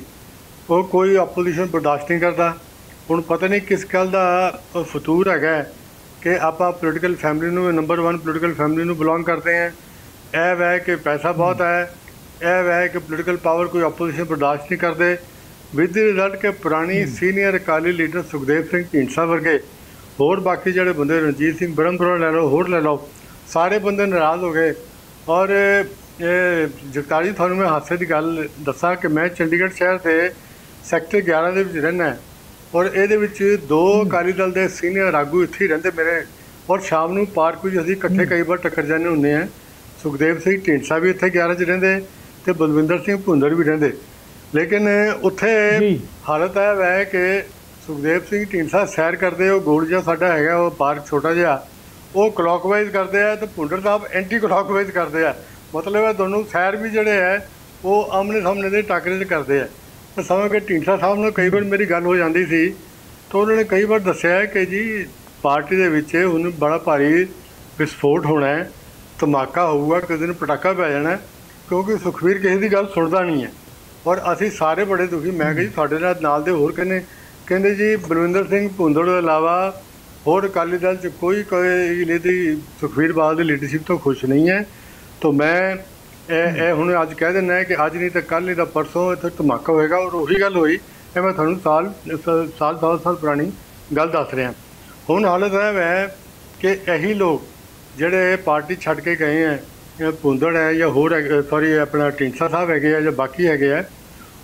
ਉਹ ਕੋਈ ਆਪੋਜੀਸ਼ਨ ਬਰਦਾਸ਼ਤ ਨਹੀਂ ਕਰਦਾ। ਹੁਣ ਪਤਾ ਨਹੀਂ ਕਿਸ ਗੱਲ ਦਾ ਫਤੂਰ ਹੈਗਾ ਕਿ ਆਪਾਂ ਪੋਲੀਟੀਕਲ ਫੈਮਿਲੀ ਨੂੰ ਨੰਬਰ 1 ਪੋਲੀਟੀਕਲ ਫੈਮਿਲੀ ਨੂੰ ਬਿਲੋਂਗ ਕਰਦੇ ਹਾਂ। ਇਹ ਵੈ ਕਿ ਪੈਸਾ ਬਹੁਤ ਹੈ, ਇਹ ਵੈ ਕਿ ਪੋਲੀਟੀਕਲ ਪਾਵਰ ਕੋਈ ਆਪੋਜੀਸ਼ਨ ਬਰਦਾਸ਼ਤ ਨਹੀਂ ਕਰਦੇ। ਵਿਦ ਦੀ ਰਿਜ਼ਲਟ ਕਿ ਪੁਰਾਣੀ ਸੀਨੀਅਰ ਅਕਾਲੀ ਲੀਡਰ ਸੁਖਦੇਵ ਸਿੰਘ ਢੀਂਡਸਾ ਵਰਗੇ ਹੋਰ ਬਾਕੀ ਜਿਹੜੇ ਬੰਦੇ, ਰਣਜੀਤ ਸਿੰਘ ਬ੍ਰਹਮਪੁਰਾ ਲੈ ਲਓ, ਹੋਰ ਲੈ ਲਓ, ਸਾਰੇ ਬੰਦੇ ਨਾਰਾਜ਼ ਹੋ ਗਏ। ਔਰ ਇਹ ਜਗਤਾਰ ਜੀ, ਤੁਹਾਨੂੰ ਮੈਂ ਹਾਸੇ ਦੀ ਗੱਲ ਦੱਸਾਂ ਕਿ ਮੈਂ ਚੰਡੀਗੜ੍ਹ ਸ਼ਹਿਰ ਦੇ ਸੈਕਟਰ 11 ਦੇ ਵਿੱਚ ਰਹਿੰਦਾ ਔਰ ਇਹਦੇ ਵਿੱਚ 2 ਅਕਾਲੀ ਦਲ ਦੇ ਸੀਨੀਅਰ ਆਗੂ ਇੱਥੇ ਹੀ ਰਹਿੰਦੇ ਮੇਰੇ। ਔਰ ਸ਼ਾਮ ਨੂੰ ਪਾਰਕ ਵਿੱਚ ਅਸੀਂ ਇਕੱਠੇ ਕਈ ਵਾਰ ਟੱਕਰ ਜਾਂਦੇ ਹੁੰਦੇ ਹਾਂ। ਸੁਖਦੇਵ ਸਿੰਘ ਢੀਂਡਸਾ ਵੀ ਇੱਥੇ 11 'ਚ ਰਹਿੰਦੇ ਅਤੇ ਬਲਵਿੰਦਰ ਸਿੰਘ ਭੁੰਦਰ ਵੀ ਰਹਿੰਦੇ। ਲੇਕਿਨ ਉੱਥੇ ਹਾਲਤ ਇਹ ਹੈ ਕਿ ਸੁਖਦੇਵ ਸਿੰਘ ਢੀਂਡਸਾ ਸੈਰ ਕਰਦੇ, ਉਹ ਗੋਲ ਜਿਹਾ ਸਾਡਾ ਹੈਗਾ ਉਹ ਪਾਰਕ ਛੋਟਾ ਜਿਹਾ, ਉਹ ਕਲੌਕਵਾਈਜ਼ ਕਰਦੇ ਆ ਅਤੇ ਭੁੰਦਰ ਸਾਹਿਬ ਐਂਟੀ ਕਲੌਕਵਾਈਜ਼ ਕਰਦੇ ਆ। ਮਤਲਬ ਇਹ ਦੋਨੋਂ ਸੈਰ ਵੀ ਜਿਹੜੇ ਹੈ ਉਹ ਆਮਣੇ ਸਾਹਮਣੇ ਦੇ ਟਾਕਰੇ 'ਚ ਕਰਦੇ ਆ। ਤਾਂ ਸਮਝ ਕੇ ਢੀਂਡਸਾ ਸਾਹਿਬ ਨਾਲ ਕਈ ਵਾਰ ਮੇਰੀ ਗੱਲ ਹੋ ਜਾਂਦੀ ਸੀ ਤਾਂ ਉਹਨਾਂ ਨੇ ਕਈ ਵਾਰ ਦੱਸਿਆ ਕਿ ਜੀ ਪਾਰਟੀ ਦੇ ਵਿੱਚ ਹੁਣ ਬੜਾ ਭਾਰੀ ਵਿਸਫੋਟ ਹੋਣਾ ਹੈ ਧਮਾਕਾ ਹੋਊਗਾ, ਕਿਸੇ ਦਿਨ ਪਟਾਕਾ ਪੈ ਜਾਣਾ, ਕਿਉਂਕਿ ਸੁਖਬੀਰ ਕਿਸੇ ਦੀ ਗੱਲ ਸੁਣਦਾ ਨਹੀਂ ਹੈ। ਔਰ ਅਸੀਂ ਸਾਰੇ ਬੜੇ ਦੁਖੀ। ਮੈਂ ਕਿਹਾ ਜੀ ਤੁਹਾਡੇ ਨਾਲ ਦੇ ਹੋਰ ਕਹਿੰਦੇ ਜੀ ਬਲਵਿੰਦਰ ਸਿੰਘ ਭੁੰਦੜ ਤੋਂ ਇਲਾਵਾ ਹੋਰ ਅਕਾਲੀ ਦਲ 'ਚ ਕੋਈ ਨਹੀਂ ਦੀ ਸੁਖਬੀਰ ਬਾਦਲ ਦੀ ਲੀਡਰਸ਼ਿਪ ਤੋਂ ਖੁਸ਼ ਨਹੀਂ ਹੈ। ਤਾਂ ਮੈਂ ਇਹ ਹੁਣ ਅੱਜ ਕਹਿ ਦਿੰਦਾ ਕਿ ਅੱਜ ਨਹੀਂ ਤਾਂ ਕੱਲ੍ਹ, ਨਹੀਂ ਤਾਂ ਪਰਸੋਂ ਇੱਥੇ ਧਮਾਕਾ ਹੋਏਗਾ। ਔਰ ਉਹੀ ਗੱਲ ਹੋਈ, ਇਹ ਮੈਂ ਤੁਹਾਨੂੰ ਸਾਲ ਪੁਰਾਣੀ ਗੱਲ ਦੱਸ ਰਿਹਾ। ਹੁਣ ਹਾਲਤ ਇਹ ਹੈ ਕਿ ਇਹੀ ਲੋਕ ਜਿਹੜੇ ਪਾਰਟੀ ਛੱਡ ਕੇ ਗਏ ਹੈ, ਭੁੰਦੜ ਹੈ ਜਾਂ ਹੋਰ ਸੌਰੀ ਆਪਣਾ ਢੀਂਡਸਾ ਸਾਹਿਬ ਹੈਗੇ ਆ ਜਾਂ ਬਾਕੀ ਹੈਗੇ ਆ,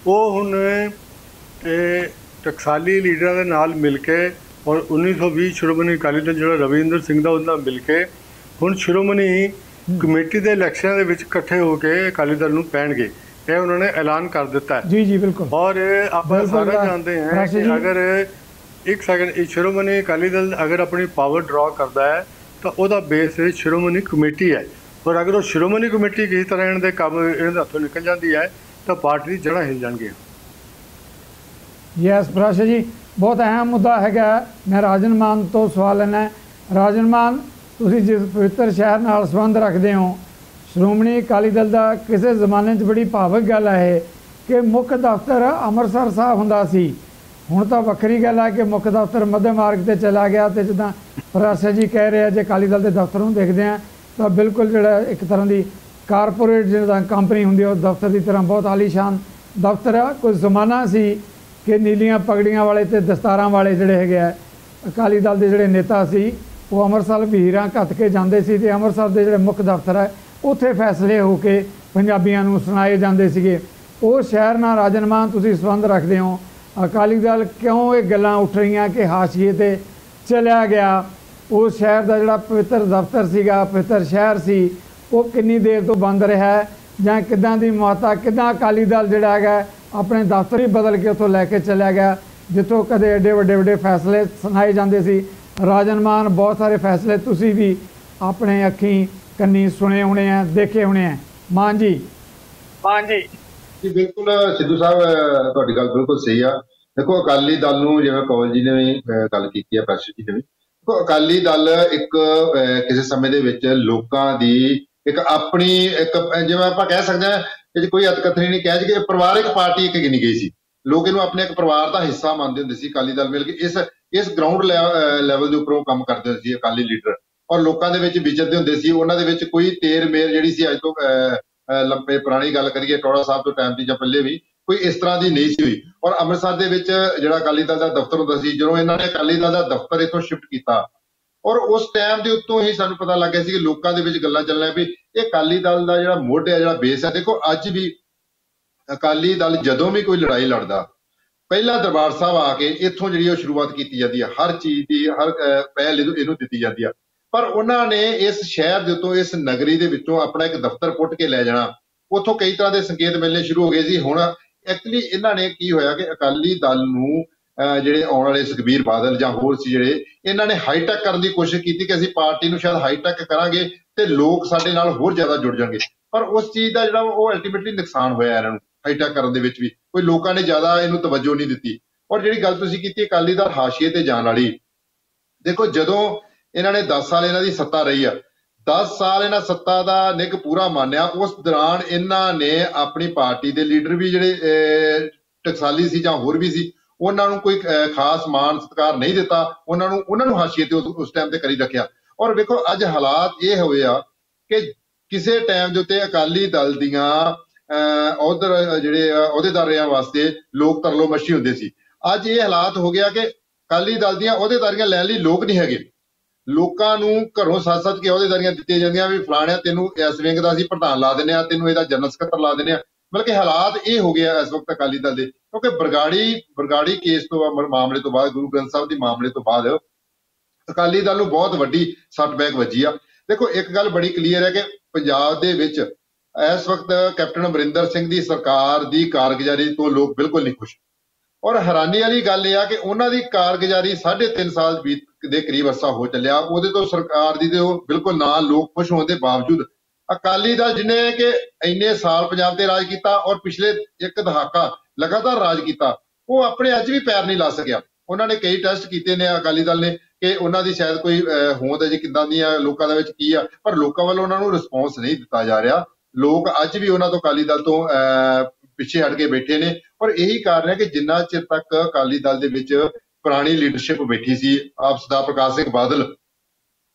ਉਹ ਹੁਣ ਟਕਸਾਲੀ ਲੀਡਰਾਂ ਦੇ ਨਾਲ ਮਿਲ ਕੇ ਔਰ 1920 ਸ਼੍ਰੋਮਣੀ ਅਕਾਲੀ ਦਲ ਜਿਹੜਾ ਰਵਿੰਦਰ ਸਿੰਘ ਦਾ ਉਹਦੇ ਨਾਲ ਮਿਲ ਕੇ ਹੁਣ ਸ਼੍ਰੋਮਣੀ ਕਮੇਟੀ ਦੇ ਇਲੈਕਸ਼ਨਾਂ ਦੇ ਵਿੱਚ ਇਕੱਠੇ ਹੋ ਕੇ ਅਕਾਲੀ ਦਲ ਨੂੰ ਪੈਣਗੇ। ਇਹ ਉਹਨਾਂ ਨੇ ਐਲਾਨ ਕਰ ਦਿੱਤਾ ਹੈ। ਜੀ ਜੀ ਬਿਲਕੁਲ। ਔਰ ਆਪਾਂ ਸਾਰੇ ਜਾਣਦੇ ਹਾਂ ਕਿ ਅਗਰ ਇੱਕ ਸੈਕਿੰਡ ਸ਼੍ਰੋਮਣੀ ਅਕਾਲੀ ਦਲ ਅਗਰ ਆਪਣੀ ਪਾਵਰ ਡਰਾ ਕਰਦਾ ਹੈ ਤਾਂ ਉਹਦਾ ਬੇਸ ਸ਼੍ਰੋਮਣੀ ਕਮੇਟੀ ਹੈ। ਔਰ ਅਗਰ ਉਹ ਸ਼੍ਰੋਮਣੀ ਕਮੇਟੀ ਕਿਸੇ ਤਰ੍ਹਾਂ ਇਹਨਾਂ ਦੇ ਕੰਮ ਇਹਨਾਂ ਦੇ ਹੱਥੋਂ ਨਿਕਲ ਜਾਂਦੀ ਹੈ ਤਾਂ ਪਾਰਟੀ ਦੀ ਜੜ੍ਹਾਂ ਹਿੱਲ ਜਾਣਗੀਆਂ। ਯੈਸ ਪ੍ਰਾਸ਼ਾ ਜੀ, ਬਹੁਤ ਅਹਿਮ ਮੁੱਦਾ ਹੈਗਾ। ਮੈਂ ਰਾਜਨ ਮਾਨ ਤੋਂ ਸਵਾਲ ਲੈਣਾ। ਰਾਜਨ ਮਾਨ, ਤੁਸੀਂ ਜਿਸ ਪਵਿੱਤਰ ਸ਼ਹਿਰ ਨਾਲ ਸੰਬੰਧ ਰੱਖਦੇ ਹੋ, ਸ਼੍ਰੋਮਣੀ ਅਕਾਲੀ ਦਲ ਦਾ ਕਿਸੇ ਜ਼ਮਾਨੇ 'ਚ ਬੜੀ ਭਾਵਕ ਗੱਲ ਹੈ ਕਿ ਮੁੱਖ ਦਫ਼ਤਰ ਅੰਮ੍ਰਿਤਸਰ ਸਾਹਿਬ ਹੁੰਦਾ ਸੀ। ਹੁਣ ਤਾਂ ਵੱਖਰੀ ਗੱਲ ਹੈ ਕਿ ਮੁੱਖ ਦਫ਼ਤਰ ਮੱਧ ਮਾਰਗ 'ਤੇ ਚਲਾ ਗਿਆ। ਅਤੇ ਜਿੱਦਾਂ ਪ੍ਰਾਸ਼ਾ ਜੀ ਕਹਿ ਰਹੇ ਆ, ਜੇ ਅਕਾਲੀ ਦਲ ਦੇ ਦਫ਼ਤਰ ਨੂੰ ਦੇਖਦੇ ਹਾਂ ਤਾਂ ਬਿਲਕੁਲ ਜਿਹੜਾ ਇੱਕ ਤਰ੍ਹਾਂ ਦੀ ਕਾਰਪੋਰੇਟ ਜਿੱਦਾਂ ਕੰਪਨੀ ਹੁੰਦੀ ਉਹ ਦਫ਼ਤਰ ਦੀ ਤਰ੍ਹਾਂ ਬਹੁਤ ਆਲੀਸ਼ਾਨ ਦਫ਼ਤਰ ਆ। ਕੋਈ ਜ਼ਮਾਨਾ ਸੀ ਕਿ ਨੀਲੀਆਂ ਪਗੜੀਆਂ ਵਾਲੇ ਅਤੇ ਦਸਤਾਰਾਂ ਵਾਲੇ ਜਿਹੜੇ ਹੈਗੇ ਆ ਅਕਾਲੀ ਦਲ ਦੇ ਜਿਹੜੇ ਨੇਤਾ ਸੀ, ਉਹ ਅੰਮ੍ਰਿਤਸਰ ਭੀੜਾਂ ਘੱਤ ਕੇ ਜਾਂਦੇ ਸੀ ਅਤੇ ਅੰਮ੍ਰਿਤਸਰ ਦੇ ਜਿਹੜੇ ਮੁੱਖ ਦਫ਼ਤਰ ਹੈ ਉੱਥੇ ਫੈਸਲੇ ਹੋ ਕੇ ਪੰਜਾਬੀਆਂ ਨੂੰ ਸੁਣਾਏ ਜਾਂਦੇ ਸੀਗੇ। ਉਹ ਸ਼ਹਿਰ ਨਾਲ ਰਾਜਨ ਮਾਨ ਤੁਸੀਂ ਸੰਬੰਧ ਰੱਖਦੇ ਹੋ, ਅਕਾਲੀ ਦਲ ਕਿਉਂ ਇਹ ਗੱਲਾਂ ਉੱਠ ਰਹੀਆਂ ਕਿ ਹਾਸ਼ੀਏ 'ਤੇ ਚਲਿਆ ਗਿਆ? ਉਸ ਸ਼ਹਿਰ ਦਾ ਜਿਹੜਾ ਪਵਿੱਤਰ ਦਫ਼ਤਰ ਸੀਗਾ, ਪਵਿੱਤਰ ਸ਼ਹਿਰ ਸੀ, ਉਹ ਕਿੰਨੀ ਦੇਰ ਤੋਂ ਬੰਦ ਰਿਹਾ ਜਾਂ ਕਿੱਦਾਂ ਦੀ ਮਾਤਾ, ਕਿੱਦਾਂ ਅਕਾਲੀ ਦਲ ਜਿਹੜਾ ਹੈਗਾ ਆਪਣੇ ਦਫ਼ਤਰ ਹੀ ਬਦਲ ਕੇ ਉੱਥੋਂ ਲੈ ਕੇ ਚਲਿਆ ਗਿਆ, ਜਿੱਥੋਂ ਕਦੇ ਐਡੇ ਵੱਡੇ ਫੈਸਲੇ ਸੁਣਾਏ ਜਾਂਦੇ ਸੀ। ਰਾਜਨ ਮਾਨ, ਬਹੁਤ ਸਾਰੇ ਫੈਸਲੇ ਤੁਸੀਂ ਵੀ ਆਪਣੇ ਅੱਖੀਂ ਕੰਨੀ ਸੁਣੇ ਹੋਣੇ ਆ, ਦੇਖੇ ਹੋਣੇ ਆ। ਮਾਨ ਜੀ। ਜੀ ਬਿਲਕੁਲ ਸਿੱਧੂ ਸਾਹਿਬ, ਤੁਹਾਡੀ ਗੱਲ ਬਿਲਕੁਲ ਸਹੀ ਆ। ਦੇਖੋ ਅਕਾਲੀ ਦਲ ਨੂੰ, ਜਿਵੇਂ ਕੌਲ ਜੀ ਨੇ ਵੀ ਗੱਲ ਕੀਤੀ ਹੈ, ਪ੍ਰੈਸ਼ਰ ਜੀ ਨੇ ਵੀ, ਦੇਖੋ ਅਕਾਲੀ ਦਲ ਇੱਕ ਕਿਸੇ ਸਮੇਂ ਦੇ ਵਿੱਚ ਲੋਕਾਂ ਦੀ ਇੱਕ ਆਪਣੀ ਇੱਕ ਜਿਵੇਂ ਆਪਾਂ ਕਹਿ ਸਕਦੇ ਹਾਂ ਕਿ ਕੋਈ ਅਤਕਥਨੀ ਨਹੀਂ ਕਹਿ ਕਿ ਪਰਿਵਾਰਿਕ ਪਾਰਟੀ ਇੱਕ ਗਿਣੀ ਗਈ ਸੀ। ਲੋਕ ਇਹਨੂੰ ਆਪਣੇ ਇੱਕ ਪਰਿਵਾਰ ਦਾ ਹਿੱਸਾ ਮੰਨਦੇ ਹੁੰਦੇ ਸੀ। ਅਕਾਲੀ ਦਲ ਮਿਲ ਕੇ ਇਸ ਗਰਾਊਂਡ ਲੈਵਲ ਦੇ ਉੱਪਰੋਂ ਕੰਮ ਕਰਦੇ ਹੁੰਦੇ ਸੀ ਅਕਾਲੀ ਲੀਡਰ, ਔਰ ਲੋਕਾਂ ਦੇ ਵਿੱਚ ਵਿਚਰਦੇ ਹੁੰਦੇ ਸੀ। ਉਹਨਾਂ ਦੇ ਵਿੱਚ ਕੋਈ ਤੇਰ ਮੇਰ ਜਿਹੜੀ ਸੀ ਅੱਜ ਤੋਂ ਲੰਬੇ ਪੁਰਾਣੀ ਗੱਲ ਕਰੀਏ ਟੌੜਾ ਸਾਹਿਬ ਤੋਂ ਟਾਈਮ ਦੀ ਜਾਂ ਪਹਿਲੇ ਵੀ ਕੋਈ ਇਸ ਤਰ੍ਹਾਂ ਦੀ ਨਹੀਂ ਸੀ ਹੋਈ। ਔਰ ਅੰਮ੍ਰਿਤਸਰ ਦੇ ਵਿੱਚ ਜਿਹੜਾ ਅਕਾਲੀ ਦਲ ਦਾ ਦਫ਼ਤਰ ਹੁੰਦਾ ਸੀ, ਜਦੋਂ ਇਹਨਾਂ ਨੇ ਅਕਾਲੀ ਦਲ ਦਾ ਦਫ਼ਤਰ ਇੱਥੋਂ ਸ਼ਿਫਟ ਕੀਤਾ, ਔਰ ਉਸ ਟਾਈਮ ਦੇ ਉੱਤੋਂ ਹੀ ਸਾਨੂੰ ਪਤਾ ਲੱਗ ਗਿਆ ਸੀ ਕਿ ਲੋਕਾਂ ਦੇ ਵਿੱਚ ਗੱਲਾਂ ਚੱਲਣ ਵੀ ਇਹ ਅਕਾਲੀ ਦਲ ਦਾ ਜਿਹੜਾ ਮੁੱਢ ਹੈ, ਜਿਹੜਾ ਬੇਸ ਹੈ। ਦੇਖੋ ਅੱਜ ਵੀ ਅਕਾਲੀ ਦਲ ਜਦੋਂ ਵੀ ਕੋਈ ਲੜਾਈ ਲੜਦਾ, ਪਹਿਲਾਂ ਦਰਬਾਰ ਸਾਹਿਬ ਆ ਕੇ ਇੱਥੋਂ ਜਿਹੜੀ ਉਹ ਸ਼ੁਰੂਆਤ ਕੀਤੀ ਜਾਂਦੀ ਹੈ, ਹਰ ਚੀਜ਼ ਦੀ ਹਰ ਪਹਿਲ ਇਹਨੂੰ ਦਿੱਤੀ ਜਾਂਦੀ ਆ। ਪਰ ਉਹਨਾਂ ਨੇ ਇਸ ਸ਼ਹਿਰ ਦੇ ਉੱਤੋਂ, ਇਸ ਨਗਰੀ ਦੇ ਵਿੱਚੋਂ ਆਪਣਾ ਇੱਕ ਦਫ਼ਤਰ ਪੁੱਟ ਕੇ ਲੈ ਜਾਣਾ। ਉੱਥੋਂ ਕਈ ਤਰ੍ਹਾਂ ਦੇ ਸੰਕੇਤ ਮਿਲਣੇ ਸ਼ੁਰੂ ਹੋ ਗਏ ਸੀ। ਹੁਣ ਐਕਚੁਅਲੀ ਇਹਨਾਂ ਨੇ ਕੀ ਹੋਇਆ ਕਿ ਅਕਾਲੀ ਦਲ ਨੂੰ ਜਿਹੜੇ ਆਉਣ ਵਾਲੇ ਸੁਖਬੀਰ ਬਾਦਲ ਜਾਂ ਹੋਰ ਸੀ ਜਿਹੜੇ, ਇਹਨਾਂ ਨੇ ਹਾਈਟੈਕ ਕਰਨ ਦੀ ਕੋਸ਼ਿਸ਼ ਕੀਤੀ ਕਿ ਅਸੀਂ ਪਾਰਟੀ ਨੂੰ ਸ਼ਾਇਦ ਹਾਈਟੈਕ ਕਰਾਂਗੇ ਤੇ ਲੋਕ ਸਾਡੇ ਨਾਲ ਹੋਰ ਜ਼ਿਆਦਾ ਜੁੜ ਜਾਣਗੇ। ਪਰ ਉਸ ਚੀਜ਼ ਦਾ ਜਿਹੜਾ ਉਹ ਅਲਟੀਮੇਟਲੀ ਨੁਕਸਾਨ ਹੋਇਆ ਇਹਨਾਂ ਨੂੰ ਹਾਈਟੈਕ ਕਰਨ ਦੇ ਵਿੱਚ ਵੀ। ਕੋਈ ਲੋਕਾਂ ਨੇ ਜ਼ਿਆਦਾ ਇਹਨੂੰ ਤਵੱਜੋ ਨਹੀਂ ਦਿੱਤੀ। ਔਰ ਜਿਹੜੀ ਗੱਲ ਤੁਸੀਂ ਕੀਤੀ ਅਕਾਲੀ ਦਲ ਹਾਸ਼ੀਏ ਤੇ ਜਾਣ ਵਾਲੀ, ਦੇਖੋ ਜਦੋਂ ਇਹਨਾਂ ਨੇ 10 ਸਾਲ ਇਹਨਾਂ ਦੀ ਸੱਤਾ ਰਹੀ ਆ, 10 ਸਾਲ ਇਹਨਾਂ ਸੱਤਾ ਦਾ ਨਿੱਘ ਪੂਰਾ ਮਾਨਿਆ। ਉਸ ਦੌਰਾਨ ਇਹਨਾਂ ਨੇ ਆਪਣੀ ਪਾਰਟੀ ਦੇ ਲੀਡਰ ਵੀ ਜਿਹੜੇ ਟਕਸਾਲੀ ਸੀ ਜਾਂ ਹੋਰ ਵੀ ਸੀ, ਉਹਨਾਂ ਨੂੰ ਕੋਈ ਖਾਸ ਮਾਣ ਸਤਿਕਾਰ ਨਹੀਂ ਦਿੱਤਾ। ਉਹਨਾਂ ਨੂੰ ਹਾਸ਼ੀਏ ਤੇ ਉਸ ਟਾਈਮ ਤੇ ਕਰੀ ਰੱਖਿਆ। ਔਰ ਵੇਖੋ ਅੱਜ ਹਾਲਾਤ ਇਹ ਹੋਏ ਆ ਕਿ ਕਿਸੇ ਟਾਈਮ ਦੇ ਉੱਤੇ ਅਕਾਲੀ ਦਲ ਦੀਆਂ ਉਧਰ ਜਿਹੜੇ ਅਹੁਦੇਦਾਰੀਆਂ ਵਾਸਤੇ ਲੋਕ ਤਰਲੋ ਮੱਛੀ ਹੁੰਦੇ ਸੀ। ਅੱਜ ਇਹ ਹਾਲਾਤ ਹੋ ਗਿਆ ਕਿ ਅਕਾਲੀ ਦਲ ਦੀਆਂ ਅਹੁਦੇਦਾਰੀਆਂ ਲੈਣ ਲਈ ਲੋਕ ਨਹੀਂ ਹੈਗੇ। ਲੋਕਾਂ ਨੂੰ ਘਰੋਂ ਸੱਚ ਕੇ ਅਹੁਦੇਦਾਰੀਆਂ ਦਿੱਤੀਆਂ ਜਾਂਦੀਆਂ ਵੀ ਫਲਾਣਿਆ ਤੈਨੂੰ ਇਸ ਵਿੰਗ ਦਾ ਅਸੀਂ ਪ੍ਰਧਾਨ ਲਾ ਦਿੰਦੇ ਹਾਂ, ਤੈਨੂੰ ਇਹਦਾ ਜਨਰਲ ਸਕੱਤਰ ਲਾ ਦਿੰਦੇ ਹਾਂ। ਬਲਕਿ ਹਾਲਾਤ ਇਹ ਹੋ ਗਿਆ ਇਸ ਵਕਤ ਅਕਾਲੀ ਦਲ ਦੇ, ਕਿਉਂਕਿ ਬਰਗਾੜੀ ਕੇਸ ਤੋਂ ਮਾਮਲੇ ਤੋਂ ਬਾਅਦ, ਗੁਰੂ ਗ੍ਰੰਥ ਸਾਹਿਬ ਦੀ ਮਾਮਲੇ ਤੋਂ ਬਾਅਦ ਅਕਾਲੀ ਦਲ ਨੂੰ ਬਹੁਤ ਵੱਡੀ ਸੱਟਬੈਕ ਵੱਜੀ ਆ। ਦੇਖੋ ਇੱਕ ਗੱਲ ਬੜੀ ਕਲੀਅਰ ਹੈ ਕਿ ਪੰਜਾਬ ਦੇ ਵਿੱਚ ਇਸ ਵਕਤ ਕੈਪਟਨ ਅਮਰਿੰਦਰ ਸਿੰਘ ਦੀ ਸਰਕਾਰ ਦੀ ਕਾਰਗੁਜ਼ਾਰੀ ਤੋਂ ਲੋਕ ਬਿਲਕੁਲ ਨਹੀਂ ਖੁਸ਼। ਔਰ ਹੈਰਾਨੀ ਵਾਲੀ ਗੱਲ ਇਹ ਆ ਕਿ ਉਹਨਾਂ ਦੀ ਕਾਰਗੁਜ਼ਾਰੀ 3.5 ਸਾਲ ਦੇ ਕਰੀਬ ਅਰਸਾ ਹੋ ਚੱਲਿਆ, ਉਹਦੇ ਤੋਂ ਸਰਕਾਰ ਦੀ ਤੇ ਉਹ ਬਿਲਕੁਲ ਨਾ ਲੋਕ ਖੁਸ਼ ਹੋਣ ਦੇ ਬਾਵਜੂਦ ਅਕਾਲੀ ਦਲ ਜਿਹਨੇ ਕਿ ਇੰਨੇ ਸਾਲ ਪੰਜਾਬ ਤੇ ਰਾਜ ਕੀਤਾ ਔਰ ਪਿਛਲੇ ਇੱਕ ਦਹਾਕਾ ਲਗਾਤਾਰ ਰਾਜ ਕੀਤਾ, ਉਹ ਆਪਣੇ ਅੱਜ ਵੀ ਪੈਰ ਨਹੀਂ ਲਾ ਸਕਿਆ। ਉਹਨਾਂ ਨੇ ਕਈ ਟੈਸਟ ਕੀਤੇ ਨੇ ਅਕਾਲੀ ਦਲ ਨੇ ਕਿ ਉਹਨਾਂ ਦੀ ਸ਼ਾਇਦ ਕੋਈ ਹੋਂਦ ਹੈ ਜੀ ਕਿੱਦਾਂ ਦੀਆਂ ਲੋਕਾਂ ਦੇ ਵਿੱਚ ਕੀ ਆ, ਪਰ ਲੋਕਾਂ ਵੱਲੋਂ ਉਹਨਾਂ ਨੂੰ ਰਿਸਪੌਂਸ ਨਹੀਂ ਦਿੱਤਾ ਜਾ ਰਿਹਾ। ਲੋਕ ਅੱਜ ਵੀ ਉਹਨਾਂ ਤੋਂ ਅਕਾਲੀ ਦਲ ਤੋਂ ਪਿੱਛੇ ਹਟ ਕੇ ਬੈਠੇ ਨੇ, ਔਰ ਇਹੀ ਕਾਰਨ ਹੈ ਕਿ ਜਿੰਨਾ ਚਿਰ ਤੱਕ ਅਕਾਲੀ ਦਲ ਦੇ ਵਿੱਚ ਪੁਰਾਣੀ ਲੀਡਰਸ਼ਿਪ ਬੈਠੀ ਸੀ, ਆਪ ਸਰਦਾਰ ਪ੍ਰਕਾਸ਼ ਸਿੰਘ ਬਾਦਲ,